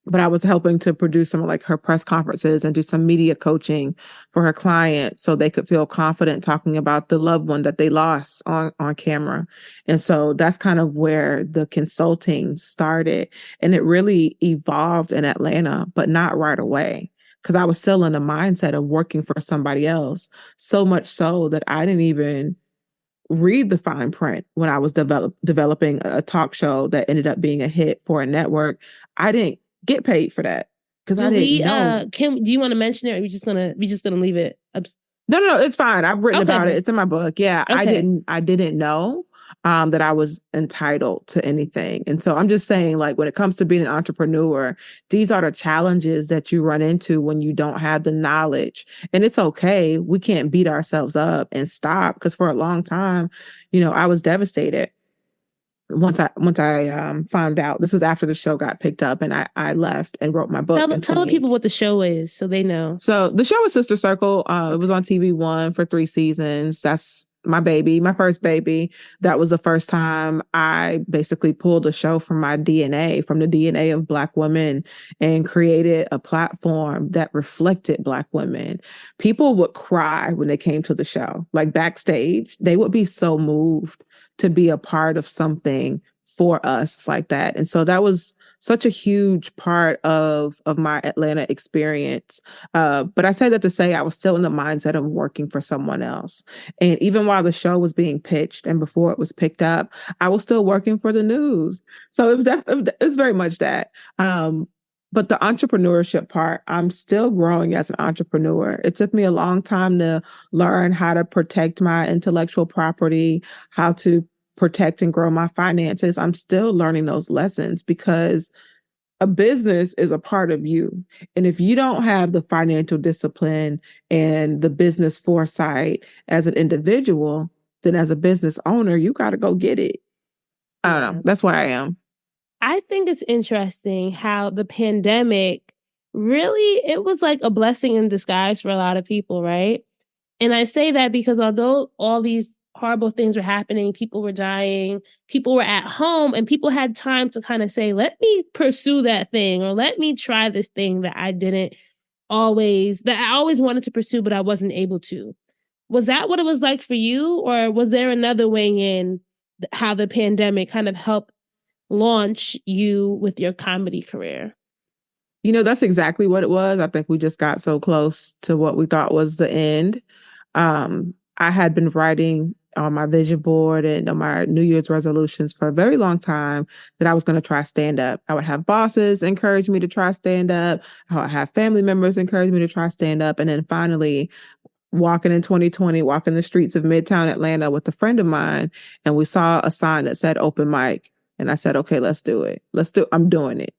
but I was helping to produce some of like her press conferences and do some media coaching for her clients so they could feel confident talking about the loved one that they lost on camera. And so that's kind of where the consulting started. And it really evolved in Atlanta, but not right away, because I was still in the mindset of working for somebody else, so much so that I didn't even read the fine print when I was developing a talk show that ended up being a hit for a network. I didn't get paid for that because I didn't know. Do you want to mention it, or are we just gonna leave it? No, it's fine. I've written about it. It's in my book. Yeah, okay. I didn't know that I was entitled to anything. And so I'm just saying, like, when it comes to being an entrepreneur, these are the challenges that you run into when you don't have the knowledge. And it's okay. We can't beat ourselves up and stop, because for a long time, I was devastated. Once I found out, this was after the show got picked up, and I left and wrote my book. Tell the people what the show is so they know. So the show was Sister Circle. It was on TV1 for 3 seasons. That's my baby, my first baby. That was the first time I basically pulled a show from my DNA, from the DNA of Black women, and created a platform that reflected Black women. People would cry when they came to the show. Like backstage, they would be so moved to be a part of something for us like that. And so that was such a huge part of my Atlanta experience. But I say that to say I was still in the mindset of working for someone else. And even while the show was being pitched and before it was picked up, I was still working for the news. So it was very much that. But the entrepreneurship part, I'm still growing as an entrepreneur. It took me a long time to learn how to protect my intellectual property, how to protect and grow my finances. I'm still learning those lessons, because a business is a part of you. And if you don't have the financial discipline and the business foresight as an individual, then as a business owner, you got to go get it. I don't know. That's where I am. I think it's interesting how the pandemic really, it was like a blessing in disguise for a lot of people, right? And I say that because although all these horrible things were happening, people were dying, people were at home, and people had time to kind of say, let me pursue that thing, or let me try this thing that I always wanted to pursue, but I wasn't able to. Was that what it was like for you? Or was there another way in how the pandemic kind of helped launch you with your comedy career? That's exactly what it was. I think we just got so close to what we thought was the end. I had been writing on my vision board and on my New Year's resolutions for a very long time that I was going to try stand up. I would have bosses encourage me to try stand up. I would have family members encourage me to try stand up. And then finally, walking in 2020, walking the streets of Midtown Atlanta with a friend of mine, and we saw a sign that said open mic. And I said, okay, let's do it. I'm doing it.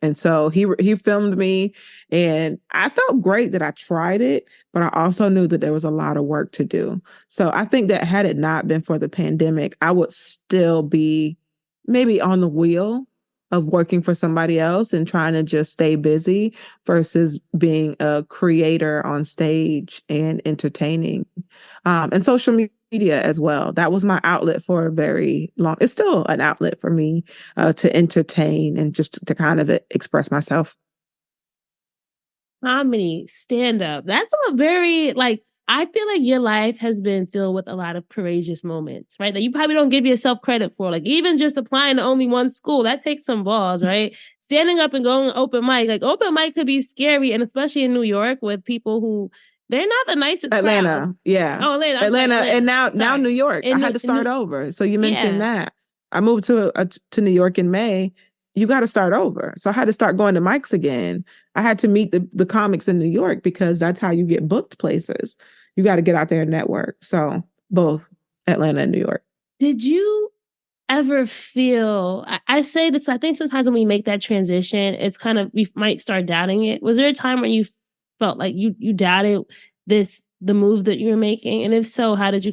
And so he filmed me, and I felt great that I tried it, but I also knew that there was a lot of work to do. So I think that had it not been for the pandemic, I would still be maybe on the wheel of working for somebody else and trying to just stay busy versus being a creator on stage and entertaining. And social media as well. That was my outlet for a very long, it's still an outlet for me to entertain and just to kind of express myself. Comedy, stand-up, that's a very, I feel like your life has been filled with a lot of courageous moments, right? That you probably don't give yourself credit for. Like even just applying to only one school, that takes some balls, right? Standing up and going open mic, like open mic could be scary, and especially in New York with people who they're not the nicest. Atlanta, crowd. yeah. Oh, Atlanta, and now New York. I had to start over. So you mentioned that I moved to New York in May. You got to start over. So I had to start going to mics again. I had to meet the comics in New York, because that's how you get booked places. You got to get out there and network. So both Atlanta and New York. Did you ever feel, I say this, I think sometimes when we make that transition, it's kind of, we might start doubting it. Was there a time when you felt like you doubted the move that you were making? And if so, how did you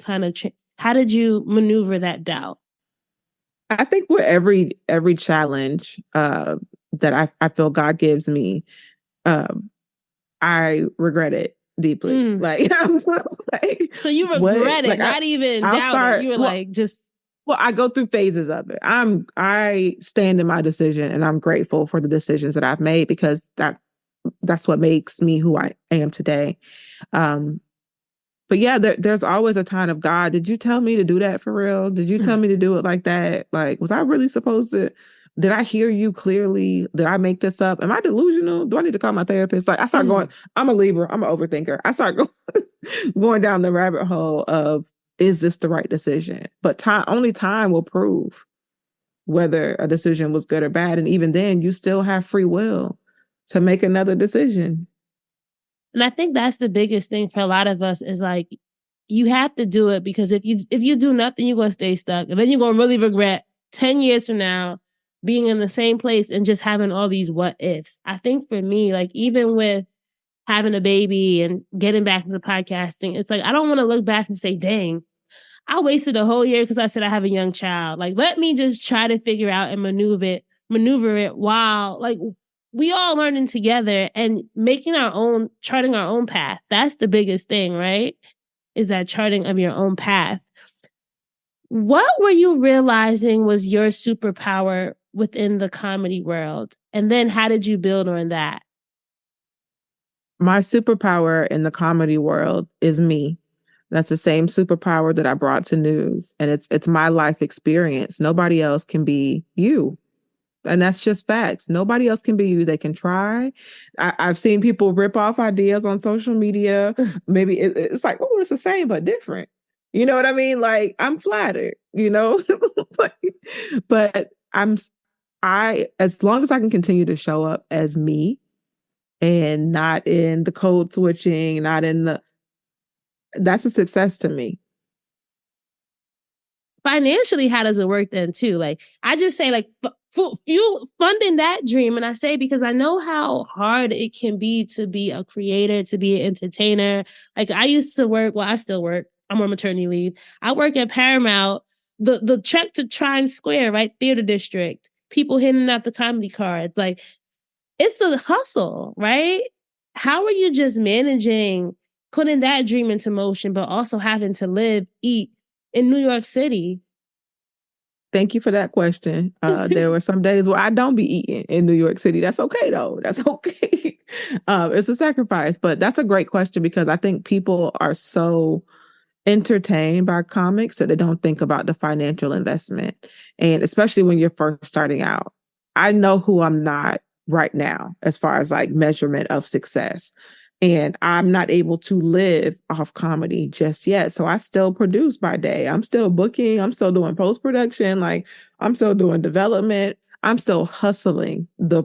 how did you maneuver that doubt? I think with every challenge that I feel God gives me, I regret it deeply. Like, I was like, so you regret it, not even doubt it. You were Well, I go through phases of it. I stand in my decision, and I'm grateful for the decisions that I've made, because that's what makes me who I am today. But yeah, there's always a time of, God, did you tell me to do that for real? Did you tell me to do it like that? Like, was I really supposed to? Did I hear you clearly? Did I make this up? Am I delusional? Do I need to call my therapist? Like, I start going, I'm a Libra, I'm an overthinker. I start going down the rabbit hole of, is this the right decision? But only time will prove whether a decision was good or bad. And even then, you still have free will to make another decision. And I think that's the biggest thing for a lot of us, is like, you have to do it, because if you do nothing, you're going to stay stuck. And then you're going to really regret 10 years from now being in the same place and just having all these what ifs. I think for me, like, even with having a baby and getting back into podcasting, it's like, I don't want to look back and say, dang, I wasted a whole year because I said I have a young child. Like, let me just try to figure out and maneuver it while, like, we all learning together and charting our own path. That's the biggest thing, right? Is that charting of your own path. What were you realizing was your superpower within the comedy world? And then how did you build on that? My superpower in the comedy world is me. That's the same superpower that I brought to news. And it's my life experience. Nobody else can be you. And that's just facts. Nobody else can be you. They can try. I've seen people rip off ideas on social media. Maybe it's like, oh, it's the same, but different. You know what I mean? Like, I'm flattered, but as long as I can continue to show up as me and not in the code switching, that's a success to me. Financially, how does it work then too? Like, I just say, like, for you funding that dream, and I say because I know how hard it can be to be a creator, to be an entertainer. Like, I used to work, well, I still work. I'm on maternity leave. I work at Paramount, the trek to Times Square, right? Theater district, people handing out the comedy cards. Like, it's a hustle, right? How are you just managing putting that dream into motion, but also having to eat in New York City? Thank you for that question. There were some days where I don't be eating in New York City. That's okay, though. That's okay. It's a sacrifice, but that's a great question, because I think people are so entertained by comics that they don't think about the financial investment. And especially when you're first starting out. I know who I'm not right now as far as like measurement of success. And I'm not able to live off comedy just yet. So I still produce by day. I'm still booking. I'm still doing post-production. Like, I'm still doing development. I'm still hustling the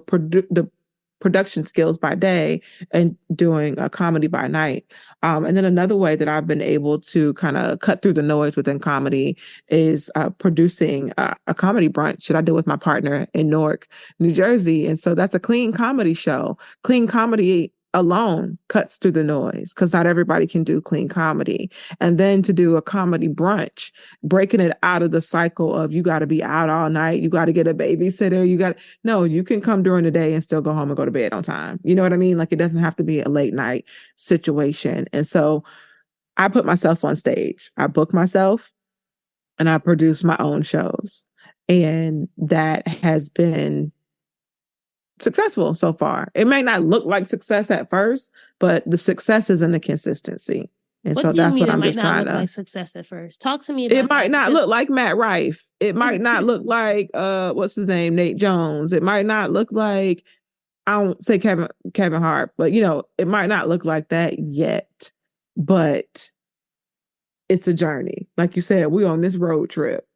production skills by day and doing a comedy by night. And then another way that I've been able to kind of cut through the noise within comedy is producing a comedy brunch that I do with my partner in Newark, New Jersey. And so that's a clean comedy show. Clean comedy alone cuts through the noise, because not everybody can do clean comedy. And then to do a comedy brunch, breaking it out of the cycle of, you got to be out all night, you got to get a babysitter, no, you can come during the day and still go home and go to bed on time. You know what I mean? Like, it doesn't have to be a late night situation. And so I put myself on stage, I book myself, and I produce my own shows. And that has been successful so far. It may not look like success at first, but the success is in the consistency. And so that's what I'm just trying to. Like success at first. Talk to me about it. Might not look like Matt Rife. It might not look like what's his name, Nate Jones. It might not look like, I don't say Kevin Hart, but it might not look like that yet. But it's a journey. Like you said, we're on this road trip.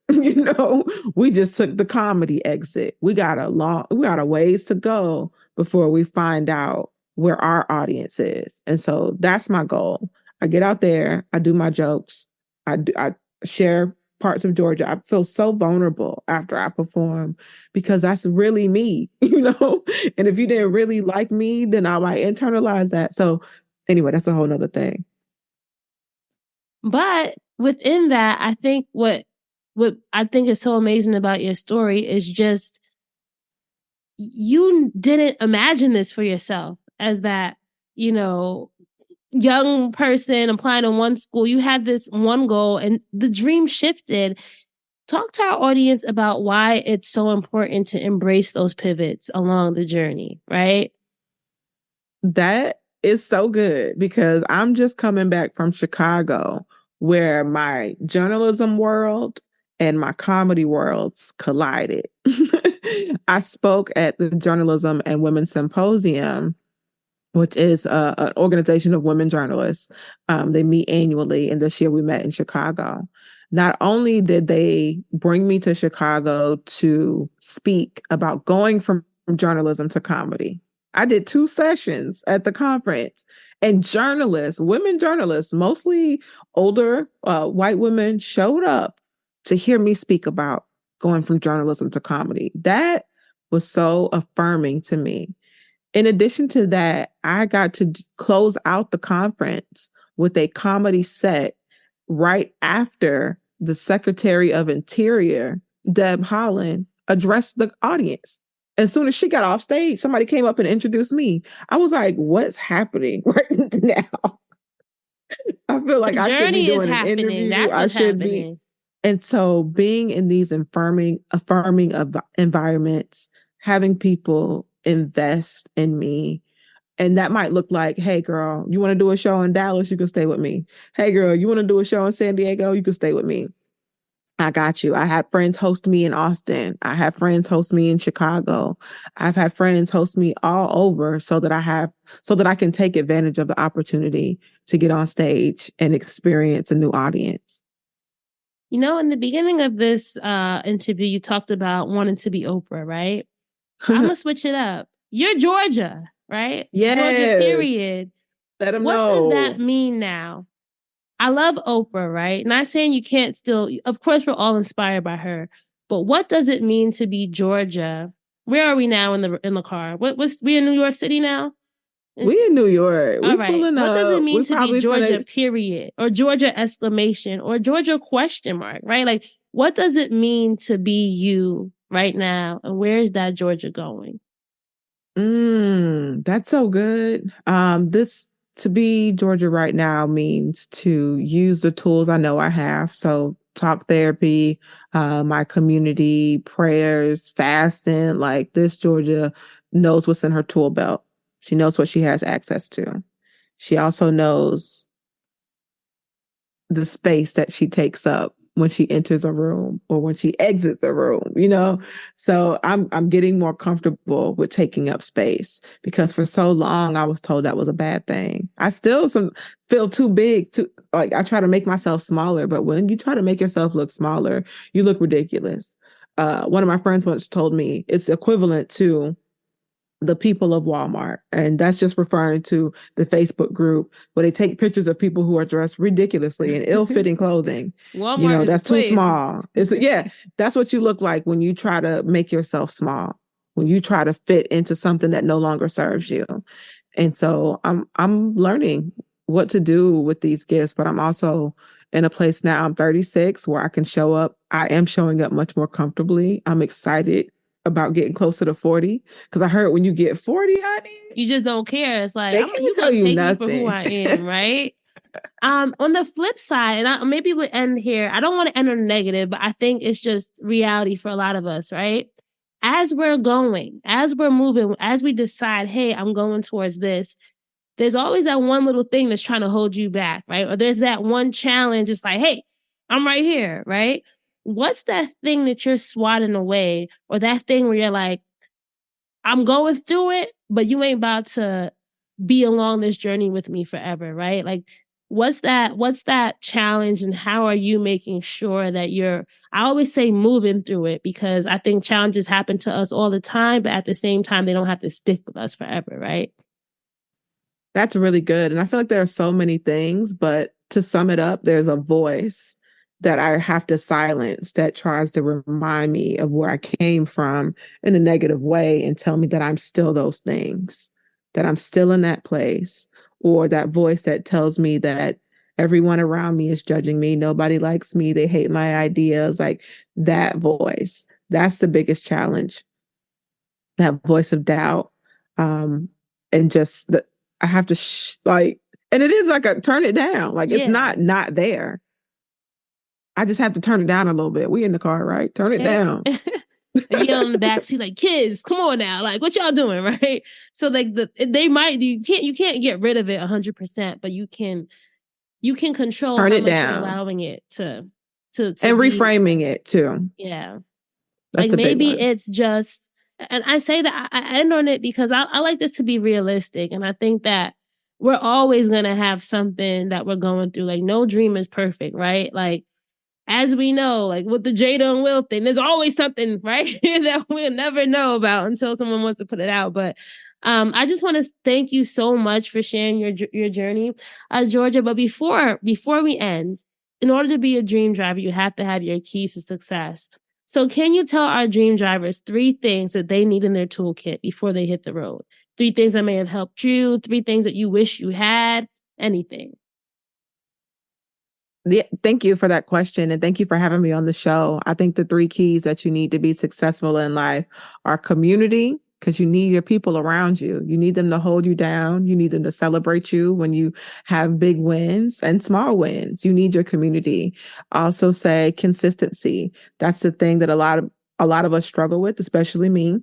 We just took the comedy exit. We got a ways to go before we find out where our audience is. And so that's my goal. I get out there, I do my jokes, I share parts of Georgia. I feel so vulnerable after I perform, because that's really me, And if you didn't really like me, then I might internalize that. So anyway, that's a whole nother thing. But within that, I think what I think is so amazing about your story is just, you didn't imagine this for yourself as that, young person applying to one school. You had this one goal and the dream shifted. Talk to our audience about why it's so important to embrace those pivots along the journey, right? That is so good because I'm just coming back from Chicago where my journalism world and my comedy worlds collided. I spoke at the Journalism and Women's Symposium, which is an organization of women journalists. They meet annually, and this year we met in Chicago. Not only did they bring me to Chicago to speak about going from journalism to comedy, I did 2 sessions at the conference, and women journalists, mostly older white women, showed up to hear me speak about going from journalism to comedy. That was so affirming to me. In addition to that, I got to close out the conference with a comedy set right after the Secretary of Interior, Deb Haaland, addressed the audience. As soon as she got off stage, somebody came up and introduced me. I was like, what's happening right now? I feel like I should be doing an interview. That's what's happening. And so being in these affirming environments, having people invest in me, and that might look like, hey, girl, you want to do a show in Dallas? You can stay with me. Hey, girl, you want to do a show in San Diego? You can stay with me. I got you. I have friends host me in Austin. I have friends host me in Chicago. I've had friends host me all over so that I can take advantage of the opportunity to get on stage and experience a new audience. You know, in the beginning of this interview, you talked about wanting to be Oprah, right? I'm going to switch it up. You're Georgia, right? Yes. Georgia, period. Let them know. What does that mean now? I love Oprah, right? Not saying you can't still, of course, we're all inspired by her, but what does it mean to be Georgia? Where are we now in the car? We in New York City now? We in New York. All right. What does it mean to be Georgia, period? Or Georgia exclamation or Georgia question mark, right? Like, what does it mean to be you right now? And where is that Georgia going? That's so good. To be Georgia right now means to use the tools I know I have. So talk therapy, my community, prayers, fasting, like this Georgia knows what's in her tool belt. She knows what she has access to. She also knows the space that she takes up when she enters a room or when she exits a room, you know? So I'm getting more comfortable with taking up space because for so long I was told that was a bad thing. I still feel too big I try to make myself smaller, but when you try to make yourself look smaller, you look ridiculous. One of my friends once told me it's equivalent to the people of Walmart. And that's just referring to the Facebook group where they take pictures of people who are dressed ridiculously in ill-fitting clothing. Walmart that's too small. That's what you look like when you try to make yourself small, when you try to fit into something that no longer serves you. And so I'm learning what to do with these gifts, but I'm also in a place now, I'm 36, where I can show up. I am showing up much more comfortably. I'm excited about getting closer to 40 because I heard when you get 40, honey, you just don't care. It's like, I'm gonna tell you nothing. Me for who I am, right? On the flip side, and maybe we'll end here. I don't want to end on negative, but I think it's just reality for a lot of us, right? As we're going, as we're moving, as we decide, hey, I'm going towards this, there's always that one little thing that's trying to hold you back, right? Or there's that one challenge. It's like, hey, I'm right here, right? What's that thing that you're swatting away, or that thing where you're like, I'm going through it, but you ain't about to be along this journey with me forever, right? Like, what's that challenge, and how are you making sure that I always say moving through it, because I think challenges happen to us all the time, but at the same time, they don't have to stick with us forever, right? That's really good. And I feel like there are so many things, but to sum it up, there's a voice that I have to silence that tries to remind me of where I came from in a negative way and tell me that I'm still those things, that I'm still in that place, or that voice that tells me that everyone around me is judging me. Nobody likes me. They hate my ideas. Like that voice, that's the biggest challenge. That voice of doubt. And just I have to and it is like turn it down. Like it's not there. I just have to turn it down a little bit. We in the car, right? Turn it down. And you on the back seat, like, kids, come on now, like, what y'all doing, right? So like you can't get rid of it 100%, but you can control Turn how it much down. you're allowing it to and reframing it too. Yeah, that's like maybe it's just, and I say that I end on it because I like this to be realistic, and I think that we're always gonna have something that we're going through. Like no dream is perfect, right? Like, as we know, like with the Jada and Will thing, there's always something, right, that we'll never know about until someone wants to put it out. But I just want to thank you so much for sharing your journey, Georgia. But before we end, in order to be a dream driver, you have to have your keys to success. So can you tell our dream drivers 3 things that they need in their toolkit before they hit the road? 3 things that may have helped you, 3 things that you wish you had, anything. Thank you for that question. And thank you for having me on the show. I think the 3 keys that you need to be successful in life are community, because you need your people around you. You need them to hold you down. You need them to celebrate you when you have big wins and small wins. You need your community. Also say consistency. That's the thing that a lot of us struggle with, especially me,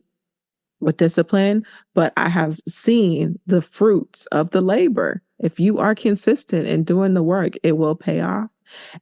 with discipline. But I have seen the fruits of the labor. If you are consistent in doing the work, it will pay off.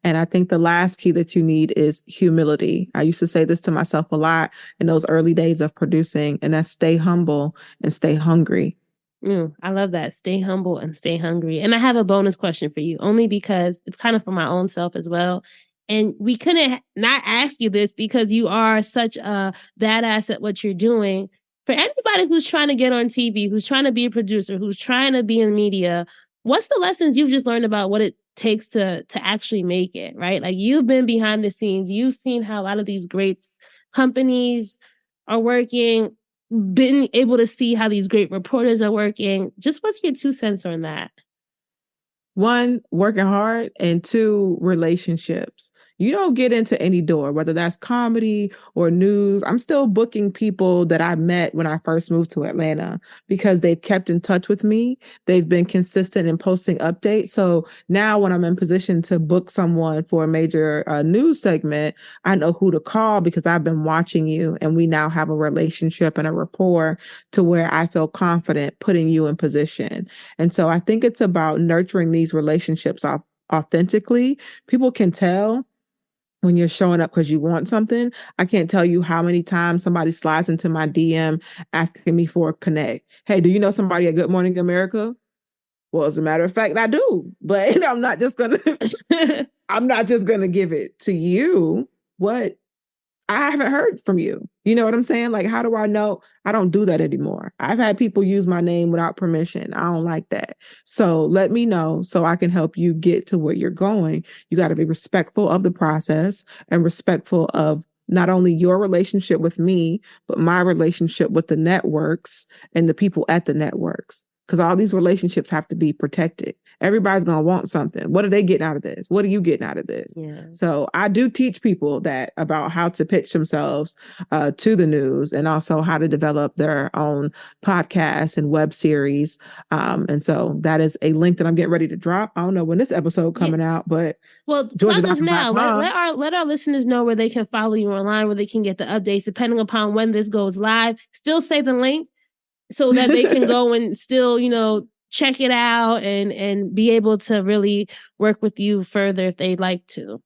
And I think the last key that you need is humility. I used to say this to myself a lot in those early days of producing, and that's stay humble and stay hungry. I love that. Stay humble and stay hungry. And I have a bonus question for you, only because it's kind of for my own self as well. And we couldn't not ask you this because you are such a badass at what you're doing. For anybody who's trying to get on TV, who's trying to be a producer, who's trying to be in media, what's the lessons you've just learned about what it takes to actually make it, right? Like you've been behind the scenes. You've seen how a lot of these great companies are working, been able to see how these great reporters are working. Just what's your 2 cents on that? 1, working hard, and 2, relationships. You don't get into any door, whether that's comedy or news. I'm still booking people that I met when I first moved to Atlanta because they've kept in touch with me. They've been consistent in posting updates. So now when I'm in position to book someone for a major news segment, I know who to call because I've been watching you, and we now have a relationship and a rapport to where I feel confident putting you in position. And so I think it's about nurturing these relationships authentically. People can tell when you're showing up because you want something. I can't tell you how many times somebody slides into my DM asking me for a connect. Hey, do you know somebody at Good Morning America? Well, as a matter of fact, I do, but I'm not just gonna give it to you. What? I haven't heard from you. You know what I'm saying? Like, how do I know? I don't do that anymore. I've had people use my name without permission. I don't like that. So let me know so I can help you get to where you're going. You got to be respectful of the process and respectful of not only your relationship with me, but my relationship with the networks and the people at the networks. Because all these relationships have to be protected. Everybody's going to want something. What are they getting out of this? What are you getting out of this? Yeah. So I do teach people that about how to pitch themselves to the news, and also how to develop their own podcasts and web series. And so that is a link that I'm getting ready to drop. I don't know when this episode coming out, but plug us now. Let our listeners know where they can follow you online, where they can get the updates, depending upon when this goes live. Still say the link, so that they can go and still, check it out and be able to really work with you further if they'd like to.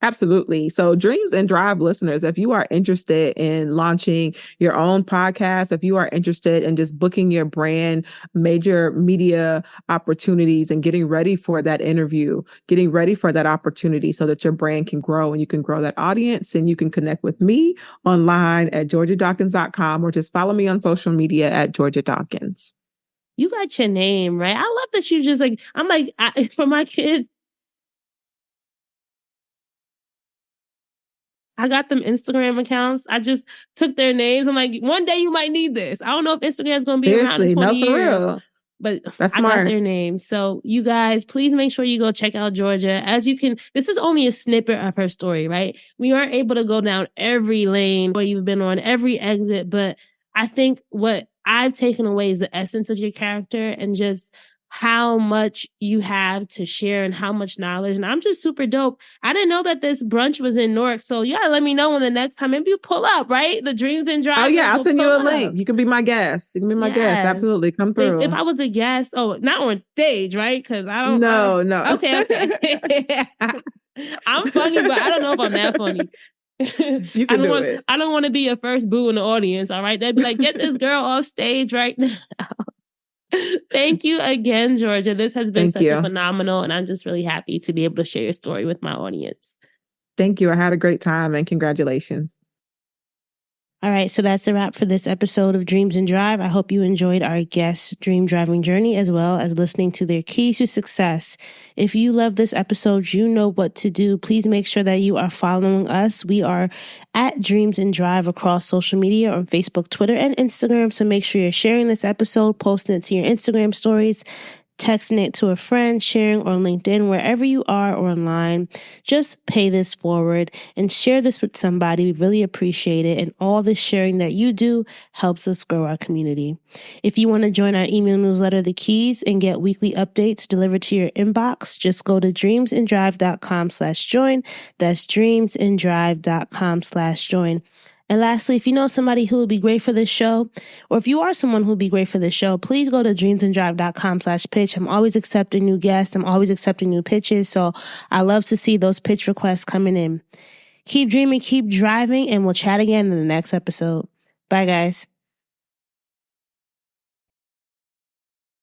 Absolutely. So Dreams and Drive listeners, if you are interested in launching your own podcast, if you are interested in just booking your brand major media opportunities and getting ready for that interview, getting ready for that opportunity so that your brand can grow and you can grow that audience, and you can connect with me online at georgiadawkins.com, or just follow me on social media at Georgia Dawkins. You got your name, right? I love that you just for my kid, I got them Instagram accounts. I just took their names. I'm like, one day you might need this. I don't know if Instagram is going to be around in 20 years. Real. But that's smart. I got their names. So you guys, please make sure you go check out Georgia. This is only a snippet of her story, right? We aren't able to go down every lane where you've been on, every exit. But I think what I've taken away is the essence of your character, and just how much you have to share and how much knowledge. And I'm just super dope. I didn't know that this brunch was in Newark. So yeah, let me know when the next time. Maybe you pull up, right? The Dreams and Drive. Oh yeah, I'll send you a link. You can be my guest. You can be my guest. Absolutely. Come through. If I was a guest, not on stage, right? Because I don't No. Okay. I'm funny, but I don't know if I'm that funny. You can do it. I don't want to be your first boo in the audience, all right? They'd be like, get this girl off stage right now. Thank you again, Georgia. This has been such a phenomenal, and I'm just really happy to be able to share your story with my audience. Thank you. I had a great time, and congratulations. All right, so that's a wrap for this episode of Dreams and Drive. I hope you enjoyed our guest's dream driving journey as well as listening to their keys to success. If you love this episode, you know what to do. Please make sure that you are following us. We are at Dreams and Drive across social media on Facebook, Twitter, and Instagram. So make sure you're sharing this episode, posting it to your Instagram stories, texting it to a friend, sharing on LinkedIn, wherever you are or online. Just pay this forward and share this with somebody. We really appreciate it. And all the sharing that you do helps us grow our community. If you want to join our email newsletter, The Keys, and get weekly updates delivered to your inbox, just go to dreamsanddrive.com/join. That's dreamsanddrive.com/join. And lastly, if you know somebody who would be great for this show, or if you are someone who would be great for this show, please go to dreamsanddrive.com/pitch. I'm always accepting new guests. I'm always accepting new pitches. So I love to see those pitch requests coming in. Keep dreaming, keep driving, and we'll chat again in the next episode. Bye, guys.